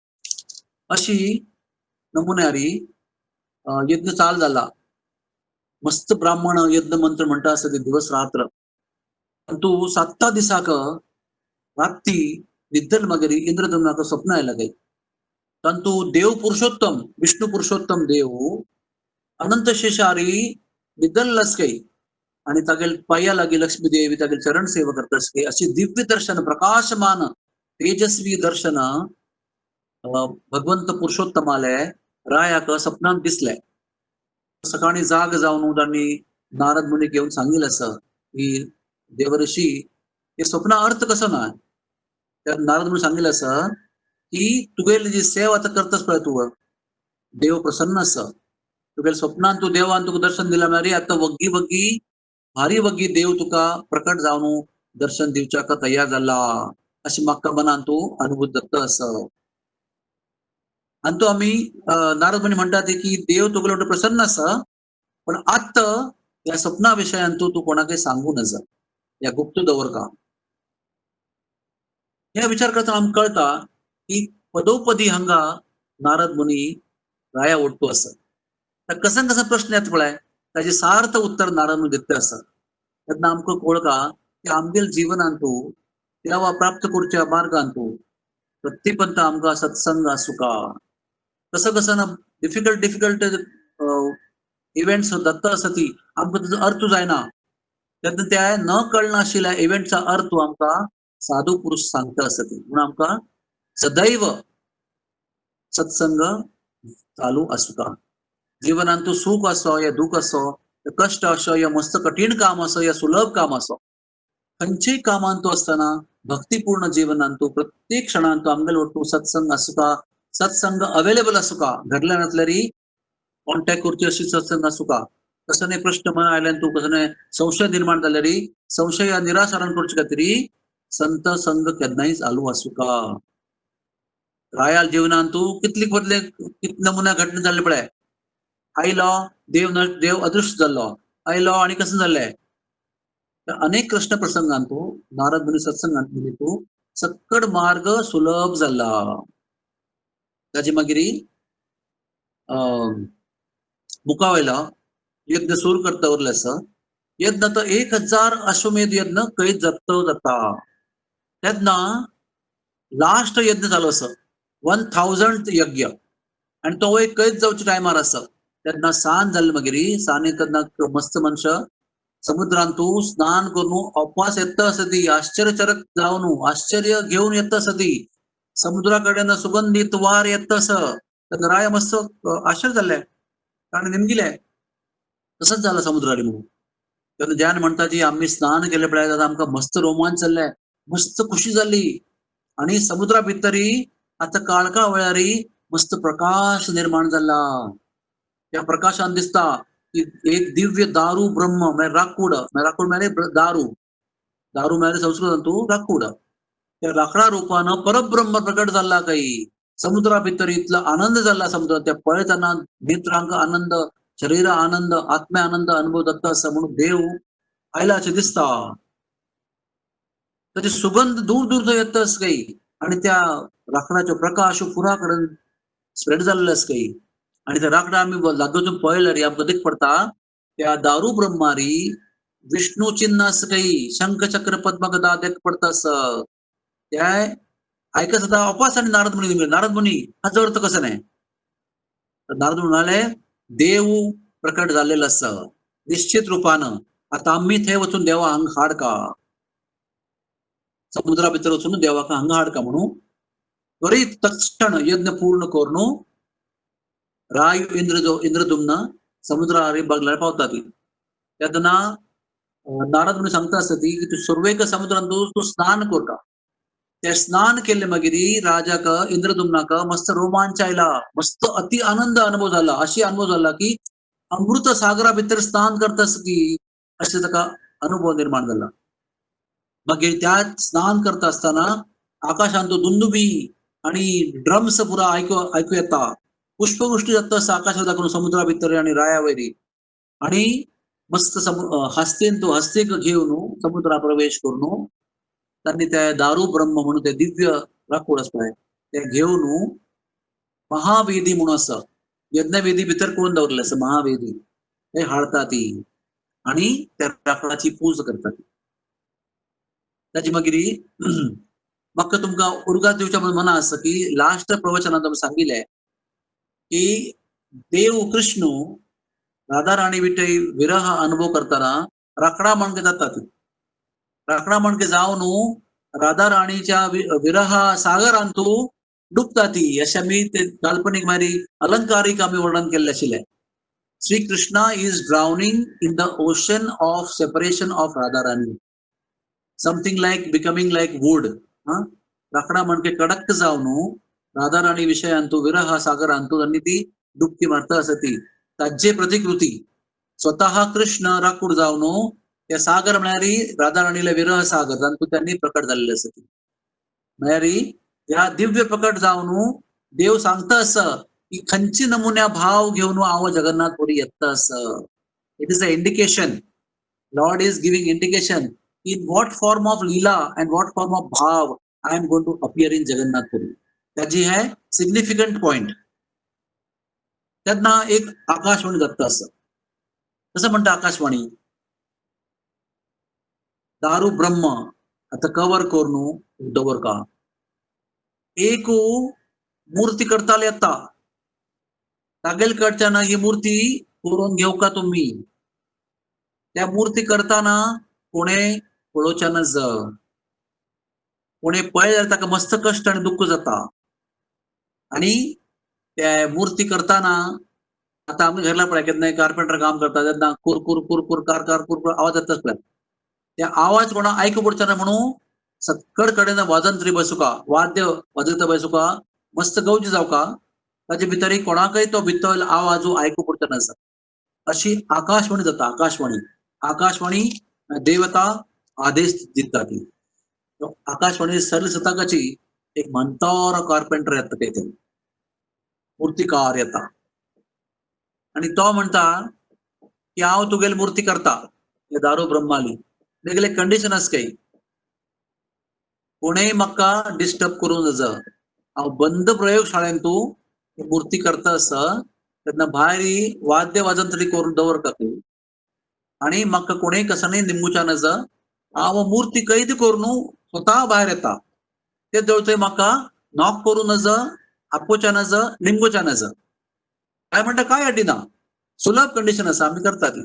अशी नमुन्यारी यज्ञ चाल झाला मस्त ब्राह्मण यज्ञ मंत्र म्हणता असं ते दिवस रात्र तू 7 दिसाक रात्री निद्दल मागेरी इंद्रधनुनाक स्वप्न आयला काही तंतू देव पुरुषोत्तम विष्णू पुरुषोत्तम देव अनंत शेषारी निद्दलस काही आणि तागेल पाया लागी लक्ष्मी देवी तागेल चरण सेवा करतस काही अशी दिव्य दर्शन प्रकाशमान तेजस्वी दर्शन भगवंत पुरुषोत्तमाले रायाक स्वप्नांत दिसले सकाळी जाग जाऊन त्यांनी नारद मुनी घेऊन सांगितलं असं की देवऋषी हे स्वप्न अर्थ कसं ना त्या नारद मुनी सांगितलं असं की तुगेल जी सेवा आता करतस पळय तू देव प्रसन्न असं तुगेल स्वप्नान तू देवान तुका दर्शन दिला मारी आता वग्गी भारी वग्गी देव तुका प्रकट जावन दर्शन दिवच्याक तयार झाला अशी म्हाका मनान तू अनुभूत जाता असं आणि तो आम्ही नारद मुनी म्हणतात की देव तुगेलो प्रसन्न असा पण आत्ता या स्वप्ना विषयान तू कोणाकडे सांगू नजा या गुप्त दवर का या विचार करताना आमकां कळता की पदोपदी हांगा नारद मुनी राया ओडतो असं तर कसन प्रश्न येता पळय ताजे सार्थ उत्तर नारद मुनी दिता असं तेन्ना आमकां कळका की आमगेल जिवनांत तू देवा प्राप्त करच्या मार्गान तू प्रत्येकपंत आमकां सत्संग आसुका कसं ना डिफिकल्ट इव्हेंट्स दत्त असती आमकां त्याचा अर्थ जायना तेन्ना त्या न कळना आशिल्ल्या इव्हेंटचा अर्थ आमकां साधू पुरुष सांगता असती म्हणून आमकां सदैव सत्संग चालू आसुका जीवनांत तू सुख असो या दुःख असो या कष्ट असो या मस्त कठीण काम असो या सुलभ काम असो खंयच्याय कामान तू असताना भक्तिपूर्ण जीवनांत तू प्रत्येक क्षणांत तू आमगेल वटू सत्संग आसुका सत्संग अवेलेबल आसुका घडल्यान आसल्यारी कॉन्टॅक्ट करची अशी सत्संग आसुका कसं नाही प्रश्न म्हणून आयल्यान तू कसं नाही संशय निर्माण जाल्यारी संशय निराशरण करचे खातीर संत संग केन्नाय चालू आसुका रायाल जीवनान तू कितली बदले कित नमुना घटना जाल्ले पळय. आयलो देव अदृश्य जाल्लो, आयलो आणि कसं जाल्लें. अनेक कृष्ण प्रसंगान तू नारद मुनी सत्संगान तू सक्कड मार्ग सुलभ झाला. ताजे मागिरी मुका वयलो यज्ञ सुरू करता उरले आसा. यज्ञ तर 1000 अश्वमेध यज्ञ कैद जाता. तेन्ना लास्ट यज्ञ जालो आसा 1000th यज्ञ आणि तो एक कैद जावच्या टायमार आसा. तेन्ना सांज जाल्ली मागिरी सांजे तेन्ना मस्त मनशा समुद्रान तू स्नान करून अपास येता आसा ती आश्चर्यचरक जावन आश्चर्य घेऊन येता आसा ती समुद्राकडेन सुगंधित वार येता आसा. तेन्ना राय मस्त आश्चर्य जाल्ले कारण निमगिले तसंच झालं समुद्रारी म्हणून. तेन्ना ज्ञान म्हणटा जी आम्ही स्नान केले पळय जाल्यार आमकां मस्त रोमांच जाल्ले, मस्त खुशी जाल्ली आणि समुद्रा भितरी आता काळखा वेळारी मस्त प्रकाश निर्माण झाला. त्या प्रकाशान दिसता की एक दिव्य दारू ब्रह्म म्हणजे राकूड म्हणजे दारू दारू म्हणजे संस्कृतान तू राकूड त्या लाकडा रूपानं परब्रह्म प्रकट झाला. काही समुद्रा भितर इतला आनंद झाला. समुद्र त्या पळयतना नेत्रांक आनंद, शरीर आनंद, आत्म्या आनंद अनुभव जाता असा म्हणून देव आयला अशें दिसता. त्याची सुगंध दूर दूर येतच काही आणि त्या लाकडाचो प्रकाश पुरा कडेन स्प्रेड जाल्लो आसा काही आणि त्या लाकडा आमी लागून पळयल्यार आमकां दिश्ट पडटा त्या दारू ब्रह्मारी विष्णू चिन्ह आसा काही शंख चक्र पद्म गदा दिश्ट पडता आसा. त्या ऐकत होता अपास आणि नारद मुनी हाचो अर्थ कसं नाही. नारद म्हणाले देव प्रकट झालेला आसा निश्चित रूपानं. आता आम्ही थंय वचून देवा हांगा हाडका समुद्रा भितर वचून देवाक हांगा हाडका म्हणून त्वरित तत्क्षण यज्ञ पूर्ण करून राय इंद्रदुम्न समुद्रारी बगल्यार पावता ती. तेन्ना नारद मुनी सांगता आसता ती की तू सुरवेक समुद्रान तू स्नान करता. ते स्नान केले मागिरी राजाक इंद्रदुम्नाक मस्त रोमांच आयला, मस्त अति आनंद अनुभव झाला. अशी अनुभव झाला की अमृत सागरा भितर स्नान करतास की असे ताका अनुभव निर्माण झाला. मागीर त्या स्नान करता असताना आकाशांत दुंदुबी आणि ड्रम्स पुरा ऐकू येता. पुष्पवृष्टी जाता आसा आकाशांत दाखवून समुद्रा भितर आणि राया वयरी आणि मस्त हस्तेन तो हस्तेक घेवन समुद्रा प्रवेश करून त्यांनी त्या दारू ब्रह्म म्हणून ते दिव्य राकूड आसता ते घेवन महावेदी म्हणून आसा यज्ञवेदी भितर कोण दवरले आसा महावेदी ते हाडता ती आणि त्या राकडाची पूज करता. ताची मागिरी म्हाका तुमकां उर्गा दिवच्या मना आसा की लास्ट प्रवचनांत आमी सांगिल्लें की देव कृष्ण राधा राणी विटय विरह अनुभव करताना राकडा मणके जाता ती राकडा मणके जावन राधा राणीच्या विरह सागरांतू डुबता ती अशें आमी ते काल्पनीक मारी अलंकारीक आमी वर्णन केल्लें आशिल्लें. Shri Krishna is drowning in the ocean of separation of Radha Rani something like becoming like wood. राकडा मणके कडक जावन राधा राणी विशयांतू विरह सागरांतू त्यांनी ती डुबकी मारता आसा ती ताजे प्रतिकृती स्वतः कृष्ण राकूड जावन त्या सागर म्हळ्यार राधा राणीला विरह सागर तांतू त्यांनी प्रकट झालेले आसा ती म्हळ्यार ह्या दिव्य प्रकट जावन देव सांगता आसा की खंयची नमुन्या भाव घेवन हांव जगन्नाथपुरी येता आसा. It is a indication Lord is giving indication in what form of Leela and what form of Bhav I am going to appear in Jagannath Puri. त्याची है सिग्निफिकंट पॉइंट. त्यांना एक आकाशवाणी दत्त असं कसं म्हणतं आकाशवाणी दारू ब्रह्म आता कवर करून दवर का एक मूर्ती करता येता तागेल कडच्यान ही मूर्ती करून घेऊ का तुम्ही. त्या मूर्ती करताना कोणे पळोवच्यानच कोणे पळयल्यार ताका मस्त कष्ट आणि दुःख जाता आणि त्या मूर्ती करताना आता आम्ही घरला पळय केन्ना कार्पेंटर काम करता तेन्ना कुर कुर कुर कुर कार कार कुर आवाज येताच पळय त्या आवाज कोणा आयकू पडचना म्हणून सक्कड कडेन वाजंत्री बसुका वाद्य वाजयता बसुका मस्त गवजी जावका ताचे भितर कोणाकय तो भितर आवाज आयकू पडचना आसा. अशी आकाशवाणी जाता. आकाशवाणी देवता आदेश दिता ती आकाशवाणी सरळ सताकाची एक म्हणतोरो कार्पेंटर येता खंय तरी मूर्तिकार येता आणि तो म्हणता की हांव तुगेली मूर्ती करता हे दारू ब्रह्माली तेगेले कंडिशन आसा काही कोणेय म्हाका डिस्टर्ब करूं नजो हांव बंद प्रयोगशाळेन तूं मूर्ती करता आसा तेन्ना भायर वाद्य वाजन तरी करून दवरता तूं आणि म्हाका कोणेय कसानय निम्मुचा नजो हांव मूर्ती कैद करून स्वता भायर येता ते जवळ म्हाका नॉक करूं नजो आपोवच्या नजो निंगूच्या नजो काय म्हणटा काय अड्डी ना सुलभ कंडिशन आसा आमी करता ती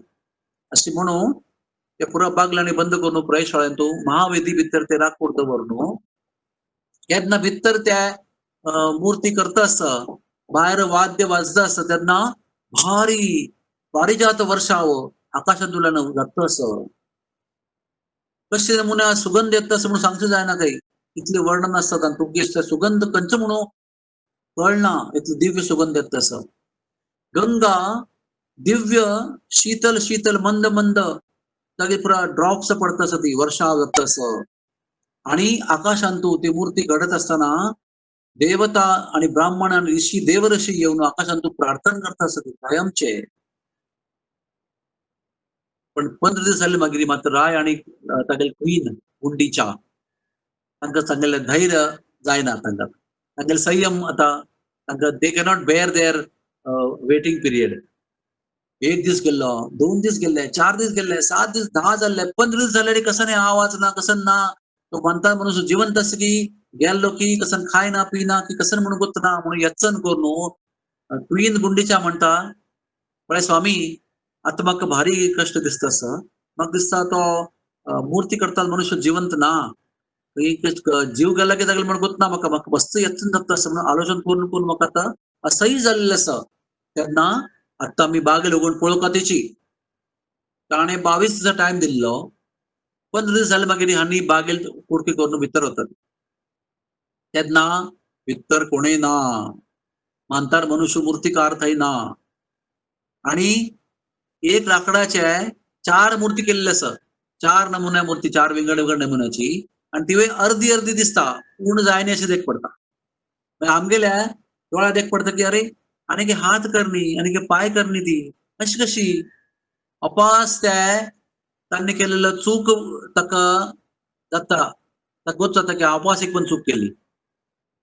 अशी म्हणून ते पुरा बागलांनी बंद करून प्रयोगशाळेन तूं महावेदी भितर ते राखून दवरून केन्ना भितर त्या मूर्ती करता आसता भायर वाद्य वाजता आसता तेन्ना भारी पारिजात वर्षाव आकाशांतल्यान जाता असो कशे नमुने सुगंध येता असं म्हणून सांगचे जायना काही इतले वर्णन असतात आणि तुमचे सुगंध कंच म्हणून कळना इतले दिव्य सुगंध येता असं गंगा दिव्य शीतल शीतल मंद मंद तागे पुरा ड्रॉप्स पडता असं ती वर्षाव जाता असं आणि आकाशांतू ती मूर्ती घडत असताना देवता आणि ब्राह्मण आणि ऋषी देवऋषी येऊन आकाशांतू प्रार्थना करता असत कायमचे पण 15 दीस जाले मागीर मात्र राय आणि तागेले क्वीन गुंडीच्या तांकां सांगले धैर्य जायना तांकां तांगेले संयम आता तांकां they cannot bear their waiting period एक दीस गेल्लो 2 दीस गेल्ले 4 दीस गेल्ले 7 दीस 10 जाल्ले 15 दीस जाले कसन आवाज ना कसन ना तो म्हणता म्हणून जिवंत आस की गेल्लो की कसन खायना पिना की कसन म्हणून गोतना म्हणून यत्सन करून क्वीन गुंडीच्या म्हणता पळय स्वामी आता म्हाका भारी कष्ट दिसता आसा म्हाका दिसता तो मूर्ती करता मनुष्य जिवंत ना एक जीव गेला की जागले म्हणून गोतना म्हाका म्हाका मस्त यत्न जाता आसा म्हणून आलोचन करून करून म्हाका आतां असह्य जाल्लें आसा तेन्ना आत्ता आमी बागेल उगोवन पळोवंक तेची ताणें 22 दिसा टायम दिल्लो 15 दीस जाले मागीर हांणी बागेल कुडकी करून भितर वतात तेन्ना भितर कोणय ना मानतार मनुष्य मूर्तिकार थंय ना आणि एक लाकडाचे 4 मूर्ती केल्ली आसा 4 नमुन्या मूर्ती 4 वेगळ्या वेगळ्या नमुन्याची आणि ती अर्धी अर्धी दिसता पूर्ण जायनी अशी देख पडता आमगेल्या डोळ्या देख पडता की अरे आणि के हात करणी आणि के पाय करणी ती अशी कशी अपास ते तांणी केलेलं चूक ताका जाता ताका गोत जाता की अपास एक पण चूक केली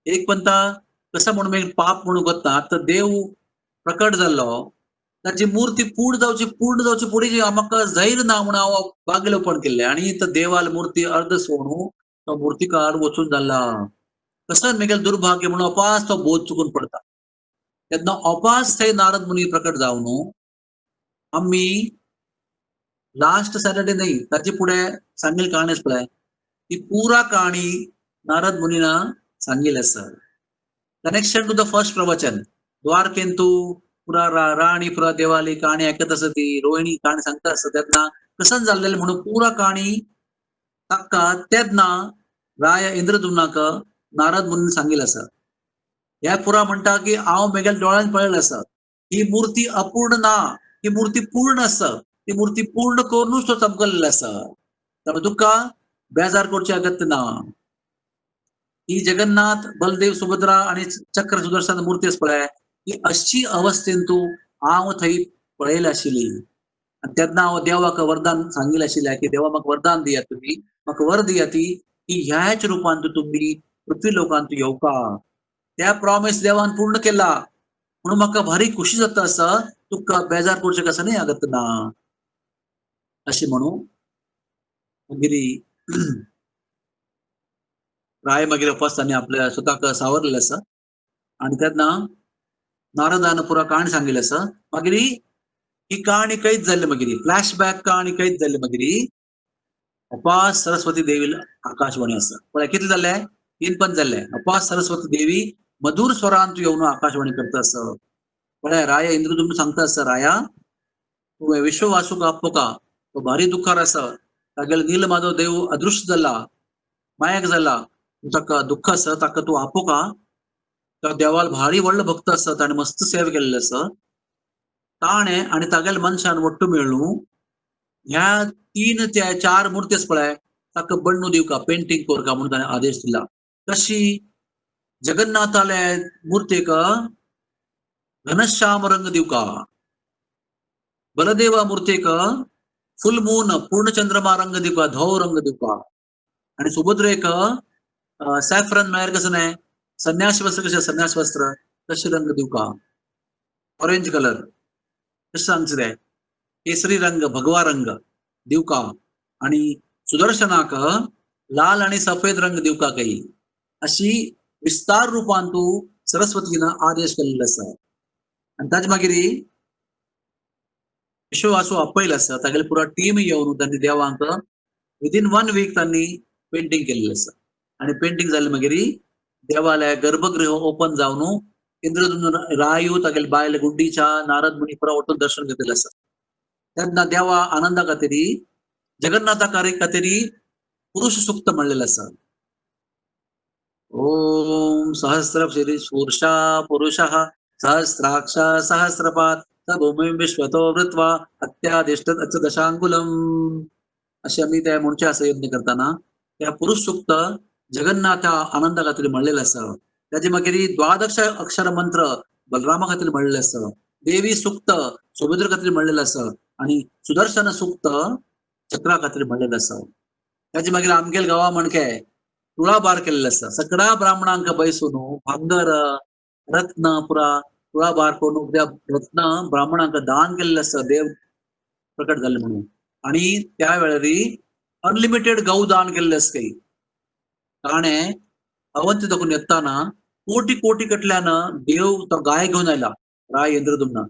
एक पंता कसा म्हणून मागीर पाप म्हणून गोता आतां देव प्रकट जाल्लो ताची मूर्ती पूर्ण जावची फुडें जी म्हाका जैर ना म्हणून हांव बागेल ओपन केल्ले आणि तो देवाल मूर्ती अर्ध सोडून तो मूर्तिकार वचून जाल्ला कसं मेगेल दुर्भाग्य म्हणून अपास तो बोध चुकून पडता तेन्ना अपास थंय नारद मुनी प्रकट जावन आमी लास्ट सॅटर्डे न्हय ताचे फुडें सांगिल्ली काणी आसा पळय ती पुरा काणी नारद मुनीन सांगिल्ली आसा कनेक्शन टू द फर्स्ट प्रवचन द्वारकेन तूं पुरा राणी पुरा देवाली काणी आयकत आसा ती रोहिणी काणी सांगता आसता तेन्ना कसन जाल्लेलें म्हणून पुरा काणी ताका तेन्ना राय इंद्रद्युम्नाक नारद मुनीन सांगिल्लें आसा हे पुरा म्हणटा की हांव म्हगेल्या दोळ्यान पळयलें आसा ही मूर्ती अपूर्ण ना ही मूर्ती पूर्ण आसा ती मूर्ती पूर्ण करूनच तो चमकलेलो आसा त्यामुळे तुका बेजार करची अगत्य ना ही जगन्नाथ बलदेव सुभद्रा आणि चक्र सुदर्शन मूर्ती आसा पळय ही अशी अवस्थेन तूं हांव थंय पळयली आशिल्ली आणि तेन्ना हांव देवाक वरदान सांगिल्लें आशिल्लें की देवा म्हाका वरदान दियात तुमी म्हाका वर दियात ती की ह्याच रुपान तुमी पृथ्वी लोकांत तूं येवका त्या प्रॉमिस देवान पूर्ण केला म्हणून म्हाका भारी खुशी जाता आसा तुका बेजार करचें कसं न्ही आगत ना अशी म्हणून मागीर राय मागीर अपास्तांनी आपल्या स्वताक सावरलेलें आसा आणि तेन्ना नारदान पुरा काणी सांगिल्ली आसा मागीर ही काणी कैद जाल्ली मागीर फ्लॅशबॅक काणी कैद जाल्ली मागीर अपास सरस्वती देवी आकाशवाणी आसा पळय कितले जाल्ले 3 जाल्ले अपास सरस्वती देवी मधुर स्वरांत येवन आकाशवाणी करता आसा पळय राया इंद्रद्युम्न सांगता आसा राया तूं विश्ववासूक आपोका तो भारी दुखार आसा तागेलो नीलमाधव देव अदृश्य जाला मायक जाला ताका दुःख आसा ताका तूं आपोका तो देवाल भारी व्हडलो भक्त आसा ताणें मस्त सेवा केल्ली आसा ताणें आनी तागेल्या मनशान वट्ट मेळून ह्या 3 ते 4 मूर्ती आसा पळय ताका बण्णू दिवका पेंटिंग करका म्हणून ताणें आदेश दिला कशी जगन्नाथाले मूर्तेक घनश्याम रंग दिवका, बलदेवा मूर्तेक फुल मून पूर्ण चंद्रमा रंग दिवका, धव रंग दिवका, आणि सुभद्रेक सॅफ्रन म्हळ्यार कसं नाही, संन्यास वस्त्र कशें संन्यास वस्त्र तशें रंग दिवका, ऑरेंज कलर कशें सांगचे ते, केसरी रंग भगवा रंग दिवका, आणि सुदर्शनाक लाल आणि सफेद रंग दिवका काही, अशी विस्तार रूपान तू सरस्वतीनं आदेश केलेलो आसा. आणि ताजे मागीर विश्वासू आपयला आसा, तागेली पुरा टीम येवन त्यांनी देवांक विदिन 1 वीक त्यांनी पेंटिंग केलेलं आसा. आणि पेंटिंग जाले मागीर देवालय गर्भगृह ओपन जावन इंद्रधनुन रायू तागेले बायल गुड्डीच्या नारद मुनी पुरा वटून दर्शन घेतलेलं आसा. तेन्ना देवा आनंदा खातीर जगन्नाथा खातीर पुरुष सुक्त म्हणलेलं आसा. ओम सहस्र शीर्षा पुरुषः सहस्राक्ष सहस्रपात भूमी विश्वतो वृत्वा अत्यादिष्ट दशांगुलम, असे आम्ही त्या म्हणचे असं यज्ञ करताना त्या पुरुष सुक्त जगन्नाथा आनंदा खातीर म्हणलेलं आसा. त्याचे मागीर द्वादश अक्षर मंत्र बलरामा खातीर म्हणलेलं आसा, देवी सुक्त सुभद्र खातीर म्हणलेलं आसा, आणि सुदर्शन सुक्त चक्रा खातीर म्हणलेलं आसा. त्याचे मागीर आमगेल गांवा मणके तुळाबार केलेलं आसा. सगळ्या ब्राह्मणांक बैसून भांगर रत्न पुरा तुळाबार करून त्या रत्न ब्राह्मणांक दान केलेलं आसा, देव प्रकट झाले म्हणून. आणि त्या वेळारी अनलिमिटेड गहू दान केलेले असते. ताणे अवंती दाखवून येताना कोटी कोटी कटल्यानं देव तो गाय घेऊन आयला राय इंद्रदुम्न,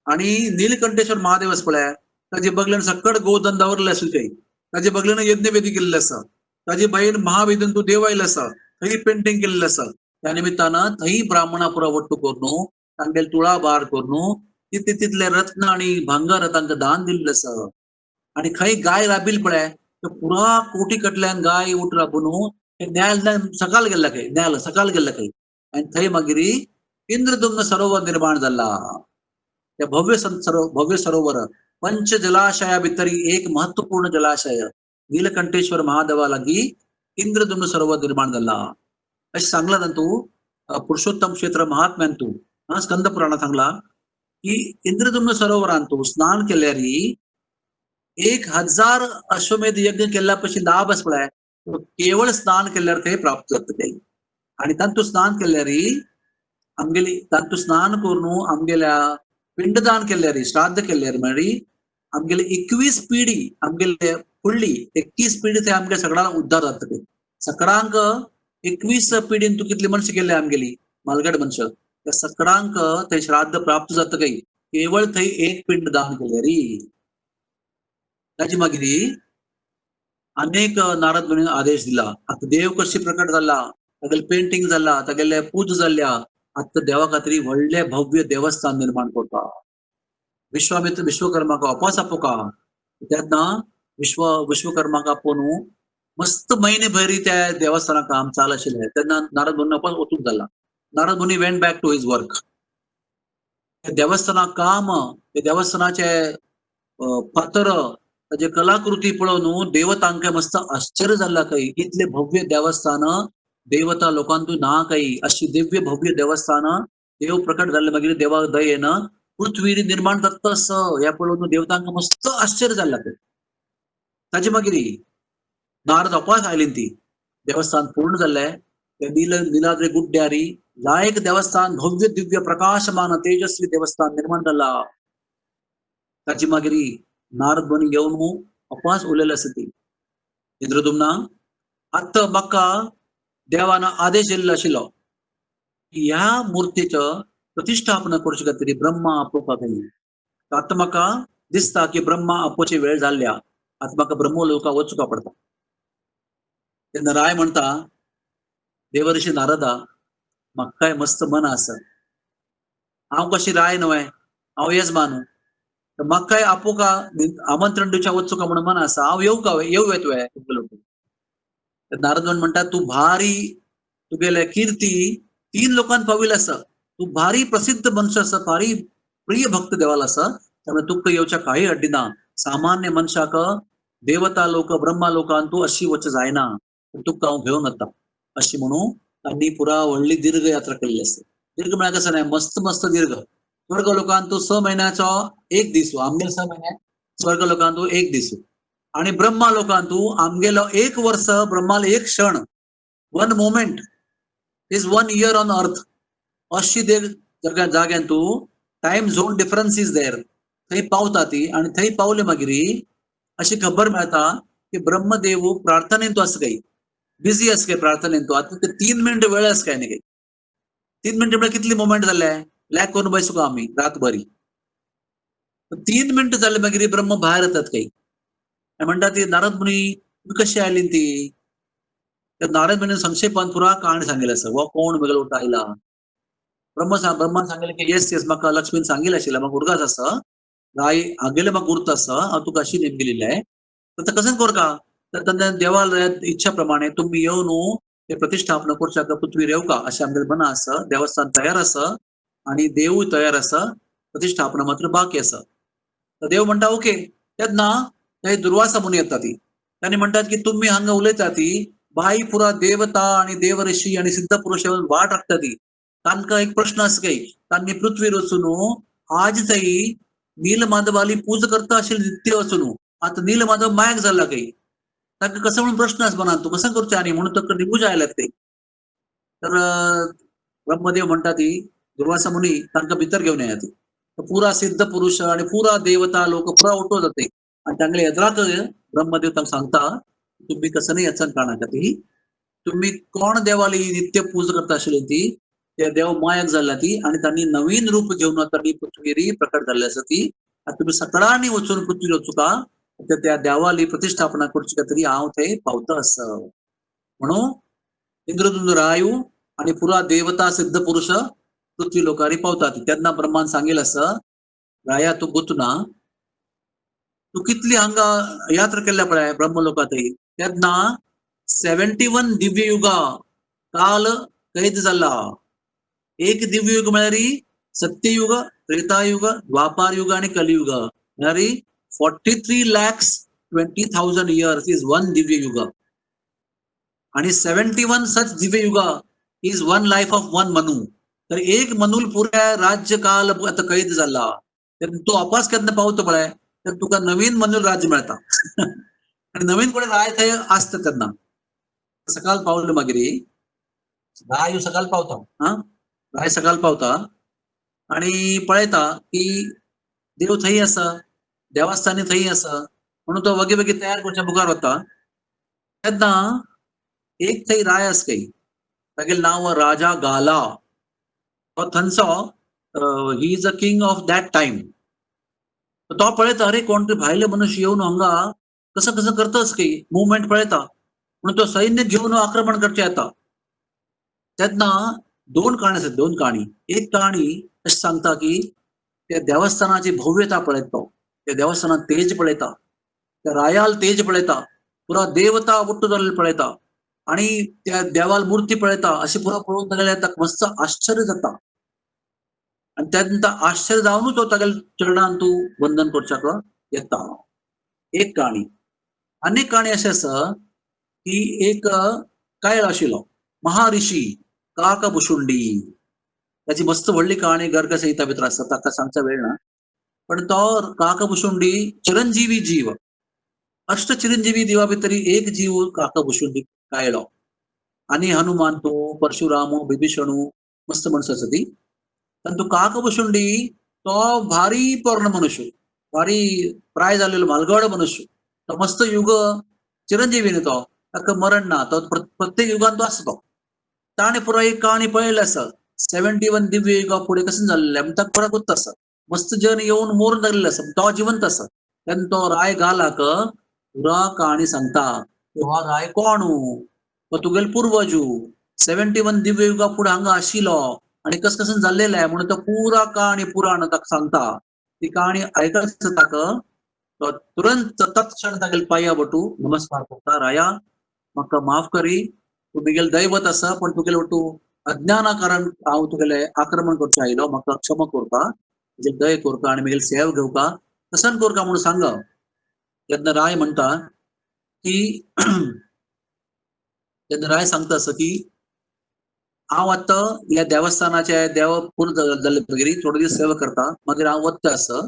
आणि नीलकंठेश्वर महादेव आसा पळय ताजे बगल्यान सकड गोधन दवरले आसले थंय, ताजे बगल्यान यज्ञवेदी केल्ले आसा, ताजी बहीण महावेदन तू देव आयला आसा, थंय पेंटिंग केलेलं आसा. त्या निमित्तानं थंय ब्राह्मणा पुरा वट्टू करून तांगेले तुळाबार करून तितले रत्न आणि भांगर तांकां दान दिल्लें आसा. आणि खंय गाय राबिल पळय पुरा कोटी कटल्यान गाय उठ राबून न्यायालय सकाळ गेल्ला खंय, न्यायालय सकाळ गेल्ला खंय, आणि थंय मागीर इंद्रदुम्न सरोवर निर्माण झाला. त्या भव्य सरोवर पंच जलाशया भितर एक महत्वपूर्ण जलाशय नीलकंठेश्वर महादेवा लागी इंद्रदुम्न सरोवर निर्माण झाला. अशें सांगला ना तू पुरुषोत्तम क्षेत्र महात्म्यान तू स्कंद पुराणात सांगला की इंद्रदुम्न सरोवरान तू स्नान केल्यार 1000 अश्वमेध यज्ञ केल्या पशी लाभ आस पळय केवळ स्नान केल्यार ते प्राप्त जातले. आणि तांतू स्नान केल्यार आमगेली तांतू स्नान करून आमगेल्या पिंडदान केल्यार श्राद्ध केल्यार म्हळ्यार आमगेली 21 पिढी आमगेले फुडली 21 पिढी ते आमगे सगळा उद्धार जातले. सगळ्यांक 21 पिढीन तू कितली मनशां केल्या आमगेली मालगड मनशां त्या सगळ्यांक ते श्राद्ध प्राप्त जातकय केवळ थंय एक पिंड दान केल्यार. ताजी मागीर अनेक नारद मुनी आदेश दिला. आता देव कशी प्रकट झाला, तागेले पेंटिंग जाला, तागेले पूज जाल्ल्या, आता देवा खातीर व्हडले भव्य देवस्थान निर्माण करता. विश्वामित्र विश्वकर्माक अपास आपोका तेन्ना विश्वकर्माक आपोवन मस्त महिने भरी त्या देवस्थानाक काम चाल आशिल्लें तेन्ना नारद मुनी अपास वचूंक जाला. Narad Muni went back to his work. देवस्थानाक काम, ते देवस्थानाचे फातर, ताजे कलाकृती पळोवन देवतांक मस्त आश्चर्य झाला काही इतले भव्य देवस्थान देवता लोकांतू ना काही अशी दिव्य भव्य देवस्थान देव प्रकट झाले मागीर देवा दयेन पृथ्वी निर्माण जाता ह्या पळोवन देवतांक मस्त आश्चर्य झाला काही. ताजे मागीर नारद अपास आयली ती देवस्थान पूर्ण जाल्ले ते निलाद्री गुड्ड्यारी लायक देवस्थान भव्य दिव्य प्रकाशमान तेजस्वी देवस्थान निर्माण जाला. ताची मागीर नारद मुनी येवन अपास उलयले आसा ती इंद्रदुम्ना आत्ता म्हाका देवान आदेश दिल्लो आशिल्लो की ह्या मुर्तीचो प्रतिष्ठापना करचे खातीर ब्रह्मा आपोवपाक जाय. आतां म्हाका दिसता की ब्रह्मा आपोवची वेळ जाल्ल्या, आतां म्हाका ब्रह्मलोकाक वचूंक पडटा. तेन्ना राय म्हणटा देवर्षी नारदा म्हाका काय मस्त मन आसा, हांव कशी राय न्हय हांव येजमान, म्हाका काय आपोवका आमंत्रण दिवच्या वचूंका म्हणून मन आसा, हांव येऊ येतोय तुमचे लोक. नारद म्हणटा तू भारी तुगेले कीर्ती 3 लोकांत पाविल आसा, तू भारी प्रसिद्ध मनुष्य आसा, भारी प्रिय भक्त देवाला आसा, त्यामुळे तुका येवच्या काही अड्डी ना. सामान्य मनशाक देवता लोक ब्रह्मा लोकांतू अशी वच जायना, तुका हांव घेवन वता अशी म्हणून त्यांनी पुरा व्हडली दीर्घ यात्रा केलेली असते. दीर्घ म्हणजे कसं नाही, मस्त मस्त दीर्घ. स्वर्ग लोकांत तो 6 महिन्याचा एक दिसू, आमगेल 6 महिने स्वर्ग लोकांत तो एक दिसू. आणि ब्रह्मा लोकांतू आमगेलो 1 वर्ष, ब्रह्माला 1 क्षण, 1 moment is 1 year on earth. अशी जाग्यान तू time zone difference is there. थंय पावता ती, आणि थंय पावले मागिरी अशी खबर मेळता की ब्रह्मदेव प्रार्थनेन तो असं काही बिझी असं काय प्रार्थनेन तो. आता ते 3 मिनिट वेळ असं काय नाही काही. 3 मिनिट म्हणजे कितली मोमेंट झाले लॅक करून बसू का आम्ही रातभरी. 3 मिनिट झाले मागिरी ब्रह्म बाहेर येतात काही. म्हणतात ती नारद मुनी कशी आली ती. तर नारद मुनी संक्षेपान पुरा कहाणी सांगेल असं व कोण वेगळं उठा आयला. ब्रह्मा सांगेल की येस येस म्हाका लक्ष्मीन सांगेल आशिल्लें म्हाका उरगास असं राय आगेले म्हाका गुर्त असं हांव तुका अशी नेम गेलेली आहे. तर कसं कोरका. तर त्यांना देवाला इच्छा प्रमाणे तुम्ही येऊन ते प्रतिष्ठापना करच्या पृथ्वी रेवका अशें आमगेलें मना असं. देवस्थान तयार असं आणि देवूय तयार असं. प्रतिष्ठापना मात्र बाकी असं. तर देव म्हणता ओके. तेन्ना थंय दुर्वासा मुनी येता ती. त्यांनी म्हणतात की तुम्ही हांगा उलयता ती बाई पुरा देवता आणि देवऋषी आणि सिद्ध पुरुष वाट राखता ती. तांकां एक प्रश्न आसा काही. तांणी पृथ्वीर वचून आज थंय नीलमाधवाली पूजा करता आशिल्ली नित्य वचून आता नीलमाधव मायक झाला काही. तांकां कसं म्हणून प्रश्न आसा मनात तू कसं करचें आणि म्हणून ताका निघून आयल्यात ते. तर ब्रह्मदेव म्हणटा ती दुर्वासा मुनी तांकां भितर घेवन येया ती. पुरा सिद्ध पुरुष आणि पुरा देवता लोक पुरा उठो जाते आणि तांगले एद्राक ब्रह्मदेव तांकां सांगता तुम्ही कसं नाही याचं काणाका ती. तुम्ही कोण देवाली नित्य पूजा करता आशिल्ली ती ते देव मायक झाला ती आणि त्यांनी नवीन रूप घेऊन त्यांनी पृथ्वीरी प्रकट झाले असं ती. तुम्ही सकाळांनी वचून पृथ्वीर वचू का तर त्या देवाली प्रतिष्ठापना करची का तरी हांव थंय पावता असं. म्हणून इंद्रदुंद रायू आणि पुरा देवता सिद्ध पुरुष पृथ्वी लोकांनी पावतात. तेन्ना ब्रह्मान सांगेल असं राया तू गुतना तू कितली हांगा यात्रा केल्या पळय ब्रह्मलोकांतय. तेन्ना 71 दिव्य युगा काल कैद जाला. एक दिव्य युग म्हळ्यार सत्ययुग, त्रेतायुग, द्वापार युग आणि कलियुग म्हळ्यार 43,20,000 इयर्स इज 1 दिव्य युग. आणि 71 सच दिव्य युग इज 1 लाईफ ऑफ 1 मनु. तर एक मनुल पुऱ्या राज्यकाल आता कैद झाला. तर तो अपास केन्ना पावतो पळय तर तुका नवीन मनुल राज्य मेळता. आणि नवीन कोणी राय थंय आसता तेन्ना. सकाळ पावले मागिरी राय सकाळ पावता. राय सकाळ पावता आणि पळयता की देव थंय आसा. देवस्थानी थंय आसा. म्हणून तो वगे वगे तयार करच्या मुखार वता. तेन्ना एक थंय राय आसा काही. तागेलें नांव राजा गाला. तो थंयचो he is a king of that time. तो पळयता अरे कोण तरी भायले मनुष्य येऊन हांगा कसं कसं करताच काही मुवमेंट पळयता. म्हणून तो सैन्य घेऊन आक्रमण करचे येता. तेन्ना 2 काणी आसात. 2 काणी. एक काणी अशी सांगता की त्या देवस्थानाची भव्यता पळयता तो. त्या देवस्थानात तेज पळयता. त्या रायाल तेज पळयता. पुरा देवता उठ्ठ जाल्ले पळयता. आणि त्या देवाल मूर्ती पळयता. अशी पुरा पळोवन तागेलें ताका मस्त आश्चर्य जाता. आणि त्यानंतर आश्चर्य जावनूच तो तागेल्या चरणान तू वंदन करच्याक येता. एक काणी. अनेक काणी अशी आसा की एक कायळ आशिल्लो महाऋषी काकभुशुंडी. त्याची मस्त व्हडली कहाणी गर्ग संहिता भितर आसा. ताका सांगचा वेळ ना. पण तो काकभुशुंडी चिरंजीवी जीव. अष्ट चिरंजीवी देवा भितर एक जीव काकभुशुंडी कायलो. आणि हनुमान तो परशुराम बिभीषणू मस्त मनुष्य आसा ती. पण तो काकभुशुंडी तो भारी पोरनो मनुष्य. भारी प्राय जाल्लेलो म्हालगडो मनुष्य. तो मस्त युग चिरंजीवी न्ही तो. ताका मरण ना. तो प्रत्येक युगान तो आसा तो. ताणे पुरा एक कहाणी पळयली आसा. 71 दिव्य युगा फुडें कशें जाल्लें ताका पुरा गुर्त आसा. मस्त जन येवन मोरून जाल्लेलो आसा. तो जिवंत आसा. तेन्ना तो राय गालाक पुरा कहाणी सांगता. हो राय कोण तो तुगेलो पूर्वजू 71 दिव्य युगा फुडें हांगा आशिल्लो आणि कसं कसं जाल्लेलें आहे म्हणून तो पुरा कहाणी पुराण ताका सांगता. ती कहाणी आयकता ताका तो तुरंत तत्क्षण तागेले पांया बटू नमस्कार करता. राया म्हाका माफ करी. तू तुगेलें दैवत आसा पण तुगेले वटू अज्ञाना कारण हांव तुगेलें आक्रमण करचो आयलो. म्हाका क्षमा करता. तुजी दय करता आणि म्हगेली सेवा घेवका कसन करता म्हणून सांगा. तेन्ना राय म्हणटा की तेन्ना राय सांगता असं की हांव आतां ह्या देवस्थानाचे देव पुरो जाल्ले मागीर थोडे दीस सेवा करता मागीर हांव वता आसा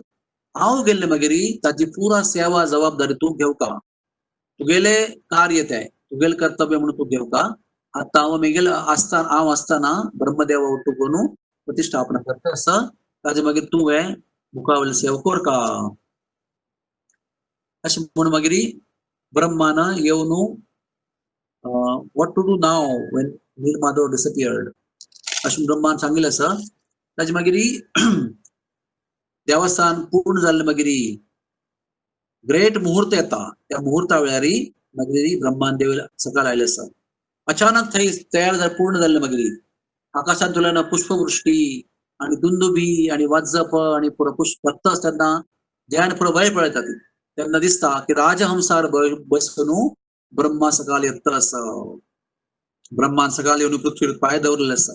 हांव गेल्ले मागीर ताची पुरा सेवा जबाबदारी तूं घेवका तुगेले कार्य ते तुगेले कर्तव्य म्हणून तूं घेवका आतां हांव आसतना ब्रह्मदेवा वटून प्रतिश्ठापना करता आसा ताजे मागीर तूं हे मुखा वयली सेवा करका अशें म्हणून मागीर ब्रह्मान येवन what to do now when Nilmadhav disappeared अशें ब्रह्मान सांगिल्लें आसा ताजे मागीर देवस्थान पूर्ण जाल्ले मागीर ग्रेट मुहूर्त येता त्या मुहूर्ता वेळार मागीर ब्रह्मान देव सकयल आयले आसा अचानक थंय तयार पूर्ण जाल्ले मागीर आकाशांतल्यान पुष्पवृष्टी आणि दुंदुबी आणि वाजप आणि पुरो पुष्प भक्त तेन्ना ध्यान पुरो वेळ पळयता ती तेन्ना दिसता की राजहंसार बसून ब्रह्मा सकयल येता आसा ब्रह्मान सकयल येवन पृथ्वीर पांय दवरलेले आसा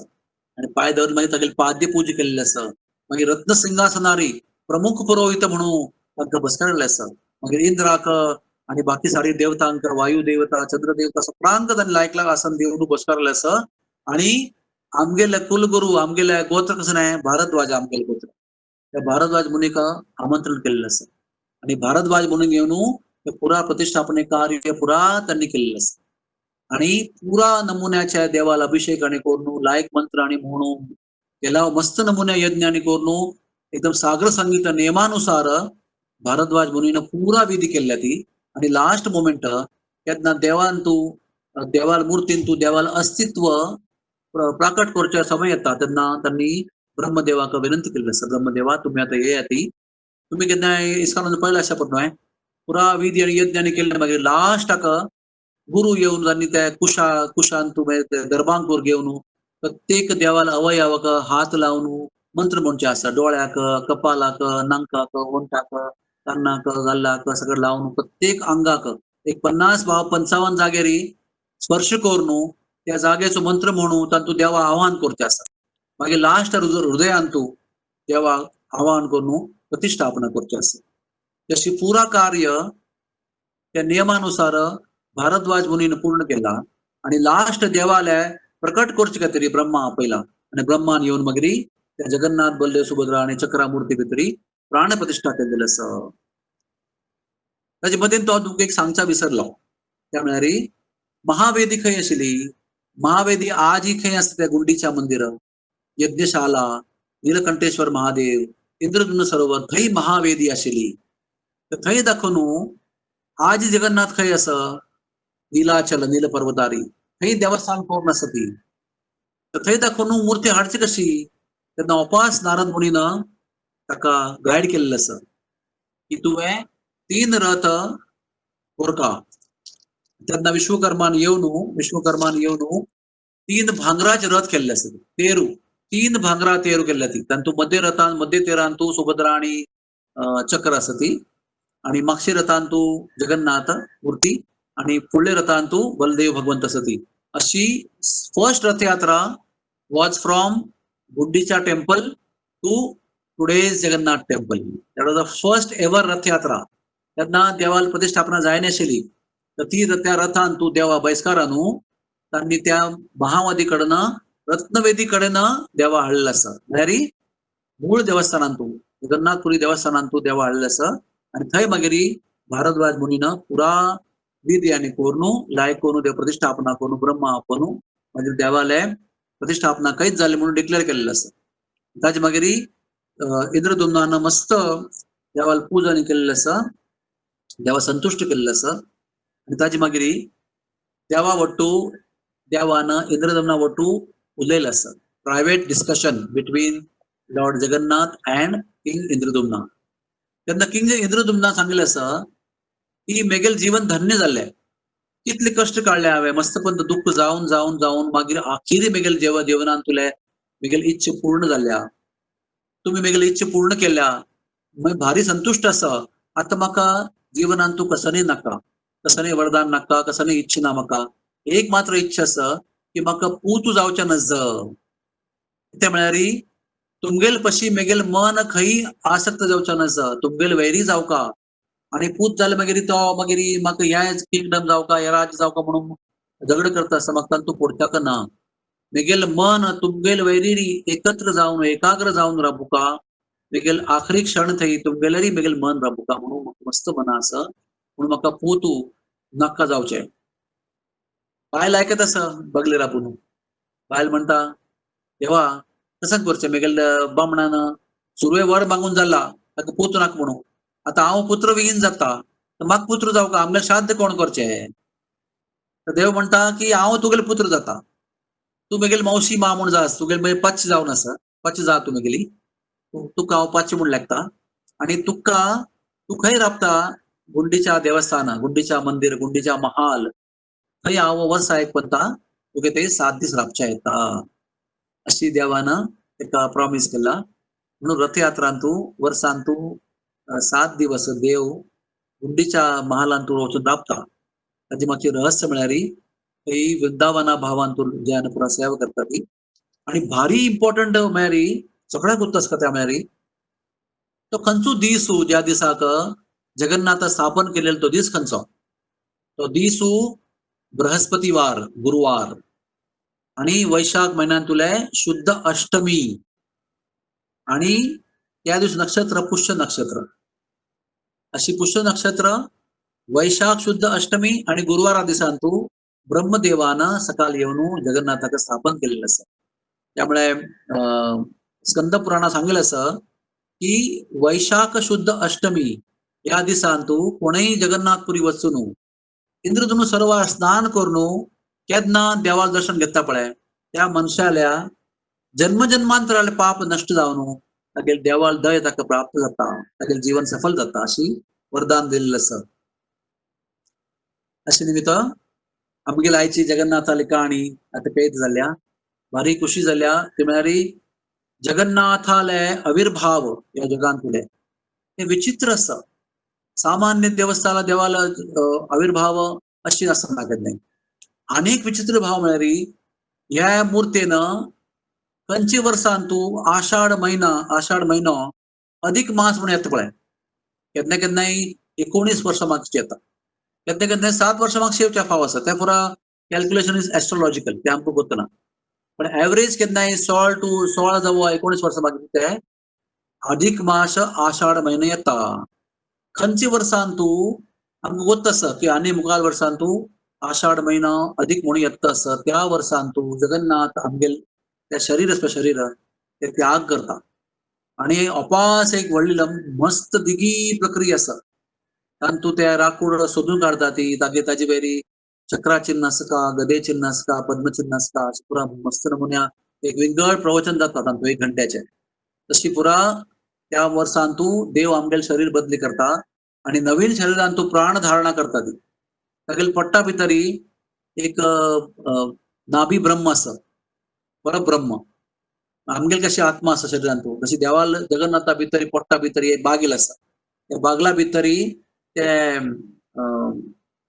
आणि पांय दवरून मागीर तागेली पाद्य पूजा केल्ली आसा मागीर रत्न सिंहासनारी प्रमुख पुरोहित म्हणून तांकां बसकायल्ले आसा मागीर इंद्राक आणि बाकी सारी देवतांक वायू देवता चंद्र देवता सगळ्यांक तांणी लायक आसन देवन बसकायल्ले आसा आणि आमगेले कुलगुरू आमगेले गोत्र कसं नाही भारद्वाज आमगेले गोत्र त्या भारद्वाज मुनीक आमंत्रण केलेलं आसा आणि भारद्वाज म्हणून येवन पुरा प्रतिष्ठापने कार्य पुरा त्यांनी केलेलं आसा आणि पुरा नमुन्याच्या देवाला अभिषेक आणि करून लायक मंत्र आणि म्हणून केला मस्त नमुन्या यज्ञ आणि करून एकदम सागर संगीत नियमानुसार भारद्वाज मुनीन पुरा विधी केल्या ती आणि लास्ट मोमेंट केन्ना देवान तूं देवाल मूर्तीन तूं देवाल अस्तित्व प्रकट करचे समय येता तेन्ना त्यांनी ब्रह्मदेवाक विनंती केल्ली आसा ब्रह्मदेवा तुम्ही आता ये ती तुम्ही केन्ना इस्कॉनान पळयला आसा पण न्हय पुरा विधी आणि यज्ञ आणि केले मागीर लास्टाक गुरु येवन त्यांनी त्या कुशान तुम्ही गर्भांकूर घेवन प्रत्येक देवाला अवयवाक हात लावून मंत्र म्हणचे आसा डोळ्याक कपालाक नांकाक ओंटाक कानाक गालाक सगळं लावून प्रत्येक अंगाक एक 50-55 जागेर स्पर्श करून त्या जागेचो मंत्र म्हणून तातूं देवा आव्हान करचें आसा मागीर लास्ट हृदयान तूं देवा आव्हान करून प्रतिष्ठापना करची आसा तशी पुरा कार्य त्या नियमानुसार भारद्वाज मुनीन पूर्ण केला आणि लास्ट देवालय प्रकट करचे खातीर ब्रह्मा आपयला आणि ब्रह्मान येवन मागीर त्या जगन्नाथ बलदेव सुभद्रा आणि चक्रामूर्ती भितर प्राण प्रतिष्ठा केलेली आसा ताजे मदीं तो तुमकां एक सांगचा विसरलो त्या म्हळ्यार महावेदी खंय आशिल्ली महावेदी आजही खंय आसता त्या गुंडीच्या मंदिर यज्ञशाला नीलकंठेश्वर महादेव इंद्रधुम्न सरोवर थंय महावेदी आशिल्ली तर थंय दाखोवन आज जगन्नाथ खंय आसा नीलाचल नील पर्वतारी थंय देवस्थान पूर्ण आसा ती तर थंय दाखोवन मुर्ती हाडची कशी तेन्ना उपास नारद मुनीन ताका गायड केल्लें आसा की तुवें 3 रथ कोरका तेन्ना विश्वकर्मान येवन 3 भांगराचे रथ केल्ले आसा तेरू 3 भांगरा तेरू केल्ल्या ती तातूं मध्य तेरान तूं सुभद्रा आणि चक्र आसा ती आणि मागच्या रथान तूं जगन्नाथ मूर्ती आणि फुडल्या रथान तूं बलदेव भगवंत आसा ती अशी फर्स्ट रथयात्रा वॉज फ्रॉम गुड्डीच्या temple to today's Jagannath temple that was the first ever Rathyatra तेन्ना देवाल प्रतिष्ठापना जायना आशिल्ली तर ती त्या रथान तूं देवा बहिष्कारा न्हू तांणी त्या महावादी कडेन रत्नवेदी कडेन देवा हाडलेलो आसा म्हळ्यार मूळ देवस्थानान तूं जगन्नाथपुरी देवस्थानान तूं देवा हाडलेलो आसा आणि थंय मागीर भारद्वाज मुनीन पुरा विधी आनी करून लायक करून देव प्रतिष्ठापना करून ब्रह्मा आपणू मागीर देवालय प्रतिष्ठापना कांयच जाली म्हणून डिक्लेअर केल्लें आसा ताजे मागीर इंद्रदुम्नान मस्त देवाल पूजन केल्लें आसा देवा संतुष्ट केल्लें आसा आनी ताजे मागीर देवा वट्टू देवान इंद्रदुम्ना वट्टू उलयलें आसा private discussion between lord Jagannath and king Indradyumna तेन्ना किंग इंद्रदुम्ना सांगलें आसा की मेगेल जीवन धन्य जाल्लें कितले कश्ट काडले हांवें मस्तपंत दुःख जावन जावन जावन मागीर आखिरी मेगेल जीवनान तुले मेगेल इच्छा पूर्ण जाल्या तुम्ही मेगेल इच्छा पूर्ण केल्या मागीर भारी संतुष्ट आसा आतां म्हाका जीवनान तूं कसनय नाका कसनय वरदान नाका कसनय इच्छा ना म्हाका एक मात्र इच्छा आसा की म्हाका पूत जावचें नज ते म्हळ्यार तुमगेल पशी मेगेल मन खंय आसक्त जावचें नज तुमगेल वैरी जावका आणि पूत जाले मागीर तो मागीर म्हाका ह्या किंगडम जावका हे राज्य जावका म्हणून झगड करता आसता म्हाका तूं पडटाका ना मेगेल मन तुमगेल वैरिरी एकत्र जाऊन एकाग्र जाऊन राबुका मेगेल आखरी क्षण थई तुमगेलरी मेगेल मन राबुका म्हणून मस्त मना असं म्हणून म्हाका पोतू नक्का जावचे. बायल ऐकत असं बगले राबून बायल म्हणता देवा तसंच करचें मेगेल बामणान सुरवे वर मागून जाला ताका पुत्र नाका म्हणून आता हांव पुत्र विहीन जाता तर म्हाका पुत्र जावका आमगे श्राद्ध कोण करचें. तर देव म्हणटा की हांव तुगेलो पुत्र जाता तू मेगेल मावशी मा म्हूण जास तुगेल मागीर पाच जावन आसा पाच जा तू मेगेली तुका हांव पाचशे म्हूण लागता आनी तुका तू खंय राबता गुंडीच्या देवस्थान गुंडीच्या मंदिर गुंडीच्या महाल थंय हांव वर्सा एक करता तुगे ते 7 दीस राबचे येता अशी देवानं ताका प्रॉमिस केला. म्हणून रथयात्रांत तूं वर्सान तूं 7 दिवस देव गुंडीच्या महालांत तूं वचून राबता. ताजें मागचें रहस्य म्हळ्यार ही वृंदावना भावान तूं ज्यान पुरा सेवा करता ती आणि भारी इम्पॉर्टंट म्हळ्यार सगळ्याक गुर्तस कथा म्हळ्यार तो खंयचो दीस ज्या दिसाक जगन्नाथ स्थापन केलेलो तो दीस खंयचो तो दीस बृहस्पतिवार गुरुवार आणि वैशाख महिन्यांतुले शुद्ध अष्टमी आणि त्या दिवशी नक्षत्र पुष्य नक्षत्र अशी पुष्य नक्षत्र वैशाख शुद्ध अष्टमी आणि गुरुवारा दिसान तू ब्रह्मदेवानं सकाळी येऊन जगन्नाथाक स्थापन केलेलं असं. त्यामुळे स्कंद पुराणात सांगेल असं की वैशाख शुद्ध अष्टमी या दिसान तू कोणीही जगन्नाथपुरी वचून इंद्रधनु सरोवर स्नान करून केन्ना देवाचं दर्शन घेता पळय त्या मनशाल्या जन्मजन्मांतराले पाप नष्ट जावन तागेल देवाल दय ताका प्राप्त जाता तागेल जीवन सफल जाता अशी वरदान दिलेलं असं. अशे निमित्त आमगेल आयची जगन्नाथाली काणी आता कैद जाल्या भारी खुशी जाल्या ते म्हळ्यार जगन्नाथाले आविर्भाव या जगान फुडें हे विचित्र आसा. सामान्य देवस्थानाला देवाला आविर्भाव अशी आसना केन्नाय अनेक विचित्र भाव म्हळ्यार ह्या मुर्तेन खंयची वर्सान तूं आषाढ म्हयनो अधिक मास म्हणून येता पळय केन्ना केन्नाय 19 वर्सां मागची येता केन्ना केन्नाय 7 वर्सां मागची येवच्या फाव आसा त्या पुरा कॅल्क्युलेशन इज एस्ट्रोलॉजिकल ते आमकां करतना पण एवरेज केन्नाय 16 जावं 19 वर्सां मागची ते अधिक मास आषाढ म्हयनो येता. खंयची वर्सान तूं आमकां गोत आसा की आनी मुखार वर्सान तूं आषाढ महिना अधिक म्हणून येता आसा त्या वर्सान तूं जगन्नाथ आमगेल त्या शरीर आसता शरीर ते त्याग करता आणि अपास एक व्हडली मस्त दिगी प्रक्रिया आसा तातूंत तूं ते राकूड सोदून काडता ती ताजी वेरी चक्रा चिन्ह आसता गदे चिन्ह आसता पद्म चिन्ह आसता पुरा मस्त नमुन्या एक विंगड प्रवचन जाता तातूंत 1 घंट्याचे तशी पुरा त्या वर्सान तूं देव आमगेल शरीर बदली करता आणि नवीन शरीरान तूं प्राण धारणा करता ती तागेल पोट्टा भितरी एक नाभी ब्रह्म आसा परब्रह्म आमगेल कशी आत्मा आसा शरीरान तूं तशी देवाल जगन्नाथा भितरी पोट्टा भितरी एक बागील आसा त्या बागला भितरी ते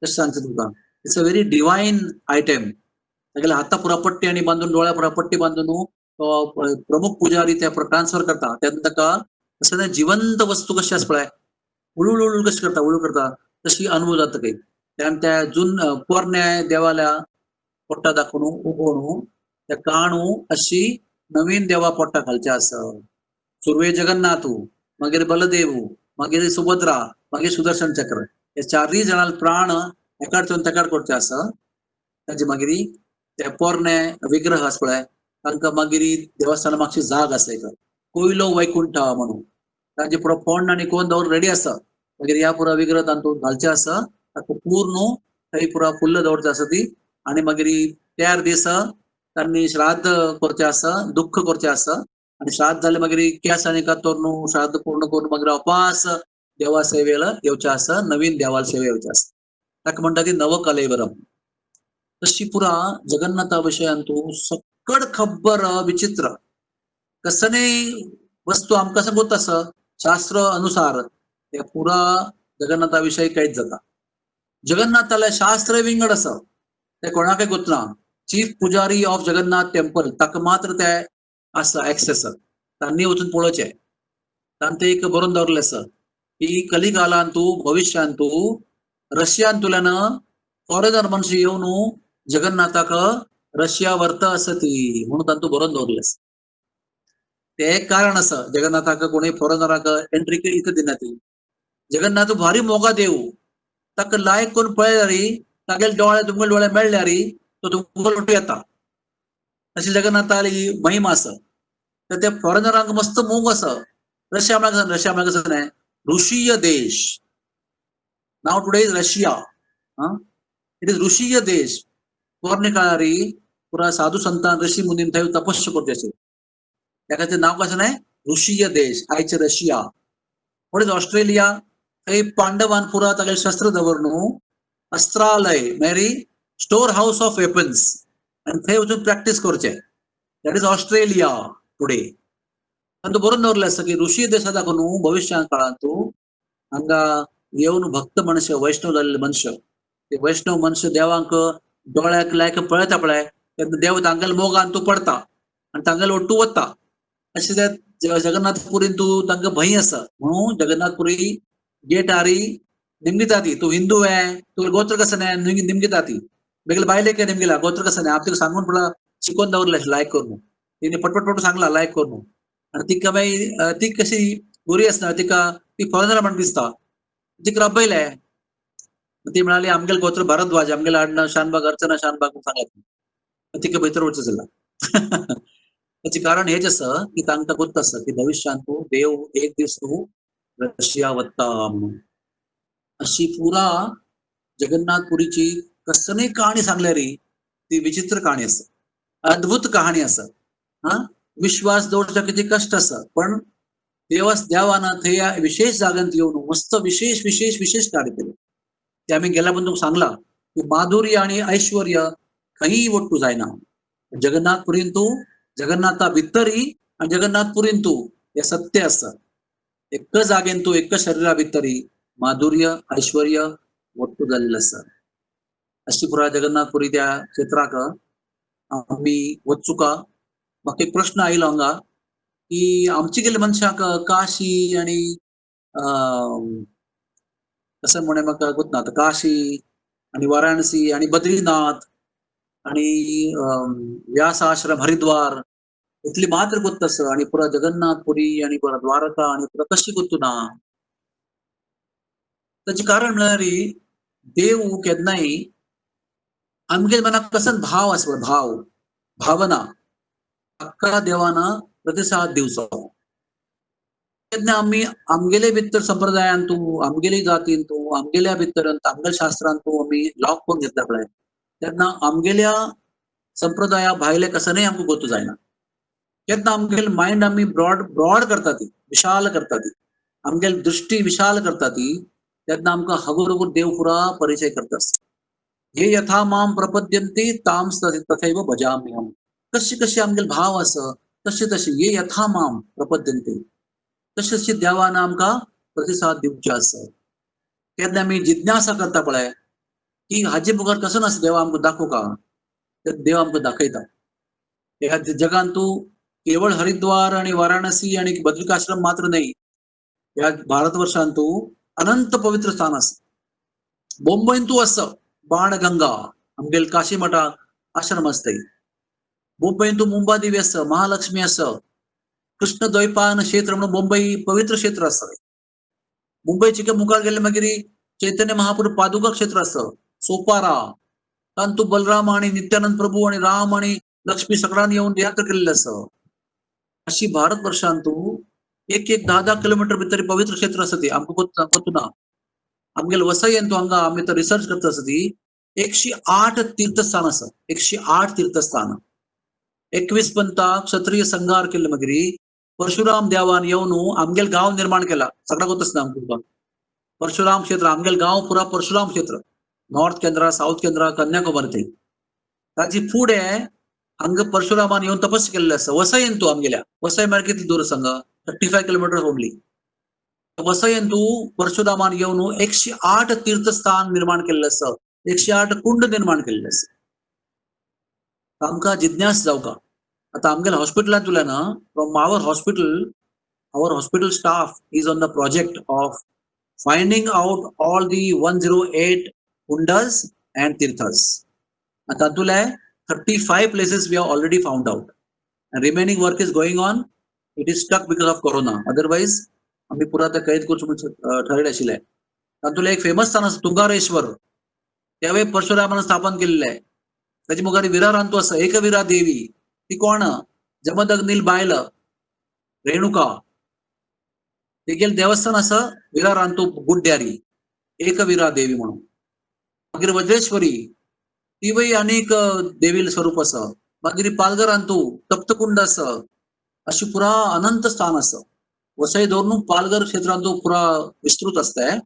कशें सांगचें तुका it's a very divine item तागेले हाता पुरा पट्टी आनी बांदून दोळ्या पुरा पट्टी बांदून प्रमुख पुजारी त्या ट्रान्सफर करता तेन्ना ताका अशें जिवंत वस्तू कशी आसा पळय उळू कशी करता उळू करता तशी अनुभव जाता काही त्या जून पोरण्या देवाल्या पोट्टा दाखवून उगवून त्या काणू अशी नवीन देवा पोट्टा घालचे आसा. सुरवे जगन्नाथ मागीर बलदेव मागीर सुभद्रा मागीर सुदर्शन चक्र हे 4 जाणां प्राण एकाडच्यान तेकाड करचे आसा. ताजे मागीर ते पोरणे विग्रह आसा पळय तांकां मागीर देवस्थाना मागची जाग आसा एक कोयलो वैकुंठ म्हणून ताजे पुरो फोंड आनी कोण दवरून रेडी आसा मागीर ह्या पुरा विग्रह तातूंत घालचे आसा ताका पूर्ण थंय पुरा फुल्ल दवरचे आसा ती आनी मागीर 4 दीस तांणी श्राद्ध करचें आसा दुख्ख करचें आसा आनी श्राद्ध जालें मागीर केस आनी कातरून श्राद्ध पूर्ण करून मागीर अपास देवा सेवेला येवचें आसा नवीन देवाल सेवे येवचें आसा ताका म्हणटा ती नवकलेबरम. तशी पुरा जगन्नाथा विशयान तूं सकड खबर विचित्र कसनय वस्तू आमकां सांगत आसा शास्त्र अनुसार ते पुरा जगन्नाथा विषयी कांयच जाता. जगन्नाथाले शास्त्र विंगड आसा ते कोणाकय गोतना चीफ पुजारी ऑफ जगन्नाथ टेम्पल ताका मात्र ते आसा एक्सेस तांणी वचून पळोवचें तांणी ते एक बरोवन दवरलें आसा की कलिकालांत तूं भविश्यांत तूं रशियान तुल्यान फॉरेनर मनशां येवन जगन्नाथाक रशिया वर्त असती म्हणून तांतू बरोवन दवरलें ते एक कारण असं जगन्नाथाक कोणी फॉरेनराक एंट्री इथं दिनात जगन्नाथ भारी मोगा देव ताका लायक करून पळयला री तागेले डोळे तुमगेले डोळे मेळ्ळे री तो तुमकां लुटू येता अशी जगन्नाथाली महिमा आसा तर त्या फॉरेनरांक मस्त मोग आसा रशिया म्हळ्यार कसं नाही ऋषीय देश नाव today is Russia it is ऋषीय देश पोरणे काळारी पुरा साधू संतान ऋषी मुनीन थंय तपस्या करचे अशें त्या खातीर नाव कशें नाही ऋषीय देश आयचे रशिया पुढे ऑस्ट्रेलिया थंय पांडवान पुरा तागेले शस्त्र दवरून अस्त्रालय मेरी स्टोर हाऊस ऑफ वेपन्स आणि थंय वचून प्रॅक्टिस करचे दॅट इज ऑस्ट्रेलिया टुडे आणि तो बरोवन दवरलें आसा की ऋषी देशात न्हू भविष्या काळात तूं हांगा येवन भक्त मनुष्य वैष्णव जाल्ले मनुष्य ते वैष्णव मनुष्य देवांक डोळ्याक लायक पळयता पळय तेन्ना देव तांगेले मोगान तूं पडता आनी तांगेले ओट्टू वता अशें त्या जगन्नाथपुरीन तूं तांकां भंय आसा म्हणून जगन्नाथपुरी गेट आरी निमगिता ती तूं हिंदू आहे तुला गोत्र कसं नाही निमगिता ती बेगले बायले काय निमगिला गोत्र कसं नाही आप तिका सांगून पुढे शिकवून दवरलें लायक करून तिने पटपट सांगला लायक करून आणि तिका मागीर ती कशी बरी आसना तिका ती फॉरेनर म्हणून दिसता तिका रबयले ती म्हणाली आमगेले गोत्र भारद्वाज आमगेले आडनाव शानबाग अर्चना शानबाग म्हणून सांगत तिका भितर वचचें जालां त्याचे कारण हेच असं की तांकां गोत्त आसा की भविष्यात तूं देव एक दीस तूं रशिया वता म्हणून अशी पुरा जगन्नाथपुरीची कसली कहाणी सांगल्या री ती विचित्र कहाणी आसा अद्भुत कहाणी आसा विश्वास दवरचा किती कष्ट आसा पण देवान थंय विशेष जाग्यांत येवन मस्त विशेष विशेष विशेष कार्य केले ते आम्ही गेल्या पण तुमकां सांगला की माधुर्य आणि ऐश्वर्य खंयी वट्टू जायना जगन्नाथपुरीन तूं जगन्नाथा भितरी आणि जगन्नाथपुरीन तूं हे सत्य आसा एक जागेन तूं एक शरिरा भितरी माधुर्य ऐश्वर्य वट्टू जाल्लें आसा अशी पुरा जगन्नाथपुरी त्या क्षेत्राक आमी वचूं का म्हाका एक प्रश्न आयलो हांगा की आमचे गेले मनशाक काशी आणि कसं म्हणे म्हाका गुतना काशी आणि वाराणसी आणि बद्रीनाथ आणि व्यास आश्रम हरिद्वार इतली मात्र गुत्त आसा आणि पुरा जगन्नाथपुरी आणि पुरा द्वारका आणि पुरा कशी गुत्तू ना ताचे कारण म्हळ्यार देव केन्नाय आमगे मनाक कसं भाव आसलो भावना अक्का देवाना प्रतिसाद दिवचो केन्ना आमी आमगेले भितर संप्रदायान तूं आमगेली जातीन तूं आमगेल्या भितर आमगेल्या शास्त्रांत तूं आमी लॉक करून घेतला पळय तेन्ना आमगेल्या संप्रदाया भायले कसनय आमकां गोतू जायना केन्ना आमगेले मायंड आमी ब्रॉड करता ती विशाल करता ती आमगेली दृष्टी विशाल करता ती तेन्ना आमकां हगूर हगूर देव पुरा परिचय करता हे यथा माम प्रपद्यन्ते ताम तथैव भजाम्यहम् कशी कशी आमगेले भाव आसा तशी तशी ये यथा माम प्रपद्यन्ते तशी तशी देवान आमकां प्रतिसाद दिवचे आसा केन्ना आमी जिज्ञासा करता पळय की हाजे मुखार कसो आसा देव आमकां दाखोव का देव आमकां दाखयता ह्या जगान तूं केवळ हरिद्वार आणि वाराणसी आणि बद्रिकाश्रम मात्र नाही ह्या भारतवर्षांत तूं अनंत पवित्र स्थान आसा मुंबईन तूं आसा बाणगंगा आमगेले काशी मठा आश्रम आसता मुंबईन तूं मुंबादेवी आसा महालक्ष्मी आसा कृष्ण द्वैपायन क्षेत्र म्हणून मुंबई पवित्र क्षेत्र आसा मुंबईचे मुखार गेले मागीर चैतन्य महाप्रभू पादुका क्षेत्र आसा सोपारा तातूंत तूं बलराम आणि नित्यानंद प्रभू आणि राम आणि लक्ष्मी सगळ्यांनी येऊन यात्रा केलेली आसा अशी भारतवर्षांत तूं एक 10 किलोमीटर भितर पवित्र क्षेत्र आसा ती आमकां गोतू ना आमगेले वसईन तूं हांगा आमी रिसर्च करता आसा ती 108 तीर्थस्थान आसा 108 तीर्थस्थान 21 पंथाक क्षत्रिय संघार केले मागीर परशुराम देवान येवन आमगेले गांव निर्माण केला सगळा गोतच ना आमकां परशुराम क्षेत्र आमगेले गांव पुरा परशुराम क्षेत्र नॉर्थ केंद्रा साऊथ केंद्रा कन्याकुमारी ताची फुडें हांगा परशुरामान येवन तपस्या केल्लें आसा वसईन तूं आमगेल्या वसई म्हळ्यार कितली दूर सांगा 35 किलोमीटर ओनली वसईन तूं परशुरामान येवन 108 तीर्थस्थान निर्माण केल्लें आसा 108 कुंड निर्माण केल्ले आसा आमकां जिज्ञास जावका आता आमगेल्या हॉस्पिटलांत उरल्या ना from our hospital staff is on the project of finding out all the 108 कुंडस अँड तीर्थस तातूंतले 35 places we have already found out. And remaining work is going on. It is stuck because of corona. Otherwise, आम्ही पुरा त्या कैद करूच ठरले आशिल्ले. तातूंतलें एक फेमस स्थान आसा तुंगारेश्वर. त्यावेळी परशुरामानं स्थापन केलेलं आहे. त्याची मुखारी विरा रांतू आसा, एकविरा देवी. ती कोण? जमदग्नील बायल रेणुका. तेगेल देवस्थान आसा विरा रांतू गुड्ड्यारी, एकविरा देवी म्हणून. मागीर वज्रेश्वरी ती अनेक देवी स्वरूप आसा. मागीर पालघर रांतू तप्तकुंड आसा. अशी पुरा अनंत स्थान आसा. वसई धरून पालघर क्षेत्रांतू पुरा विस्तृत आसता.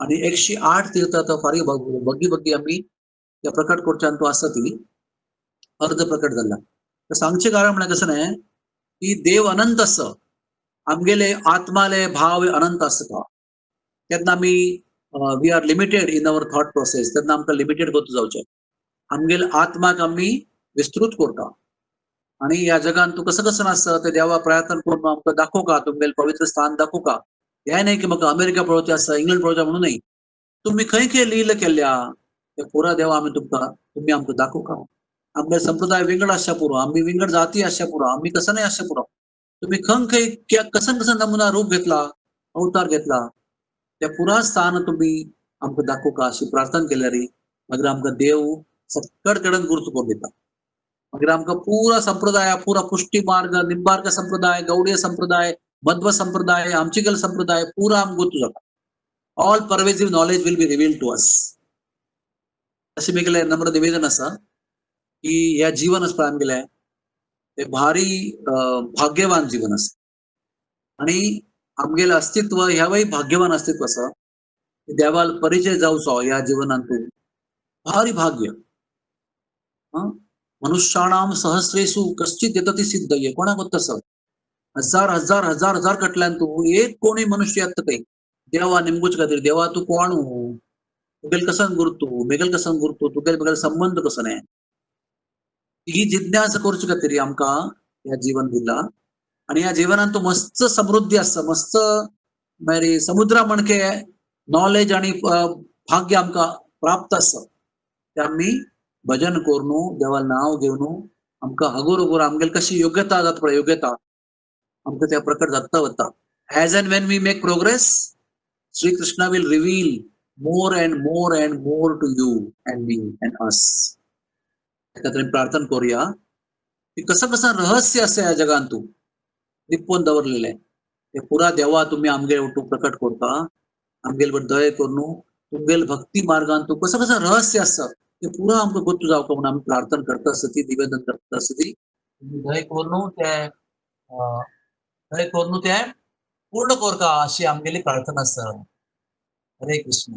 आणि 108 तीर्थ आता फारी बग्गी आम्ही त्या प्रकट करच्यान तो आसा ती अर्ध प्रकट झाला. तर सांगचे कारण म्हळ्यार कसं नाही की देव अनंत आसा. आमगेले आत्माले भाव अनंत आसता. तेन्ना आमी we are limited in our thought process. तेन्ना आमकां लिमिटेड करता जावचें. आमगेले आत्माक आमी विस्तृत करता. आणि ह्या जगान तू कसं कसं आसता ते देवा प्रयत्न करून आमकां दाखोवका. तुमगेले पवित्र स्थान दाखोवका. हे नाही की म्हाका अमेरिका पळोवचें आसा, इंग्लंड पळोवचें म्हणून नाही. तुम्ही खंय खंय लील केल्या ते पुरा देवा आमी तुम्ही आमकां दाखोवका. आमगे संप्रदाय विंगड आसच्या पुरो, आम्ही विंगड जाती आसच्या पुरो, आम्ही कसं नाही आसच्या पुरो. तुम्ही खंय खंय कसं कसं नमुना रूप घेतला, अवतार घेतला, त्या पुरा स्थान तुम्ही आमकां दाखोवका अशी प्रार्थना केल्यारी मागीर आमकां देव सकट कडेन गुर्त करून दिता. मागीर आमकां पुरा संप्रदाय, पुरा पुष्टी मार्ग, निंबार्क संप्रदाय, गौडीय संप्रदाय, मध्व संप्रदाय, आमचीगल संप्रदाय पुरा आमकां गुर्त जाता. All pervasive knowledge will be revealed to us. अशें मेगेलें नम्र निवेदन आसा की ह्या जीवन आसता आमगेलें ते भारी भाग्यवान जीवन आसा. आणि आमगेलें अस्तित्व ह्यावय भाग्यवान अस्तित्व आसा. देवाल परिचय जावचो ह्या जिवनांतून भारी भाग्य. मनुष्याणाम सहस्रेषु कश्चित येतति सिद्धये. कोणाक वता सर हजार हजार हजार हजार कटल्यान तू एक कोणी मनुष्य येत काही देवा निमगूच खातीर. देवा तू कोण? तुगेल कसन गुर्तू, मेगेल कसन गुर्तू, तुगेल संबंध कसं नाही. ही जिज्ञासा करचे खातीर आमकां ह्या जीवन दिला. आणि ह्या जीवनात तो मस्त समृद्धी आसता. मस्त मागीर समुद्रा मणके नॉलेज आणि भाग्य आमकां प्राप्त आसता. ते आमी भजन करून देवाल नाव घेवन आमकां हगोर हगोर आमगेली कशी योग्यता जाता पळय, योग्यता आमकां त्या प्रकट जाता वता. As and when we make progress Shri Krishna will reveal more and more and more to you and me and us. एकत्र प्रार्थना करूया की कसं कसं रहस्य असं या जगात तू लिपून दवरलेलं आहे. ते पुरा देवा तुम्ही आमगे प्रकट करता. आमगेल दय करून तुमगेल भक्ती मार्गान तू कसं कसं रहस्य असतं ते पुरा आमकां गोतू जावं म्हणून आम्ही प्रार्थना करता आसती, निवेदन करता आसती. दय करून ते पूर्ण करता अशी आमगेली प्रार्थना आसा. हरे कृष्ण.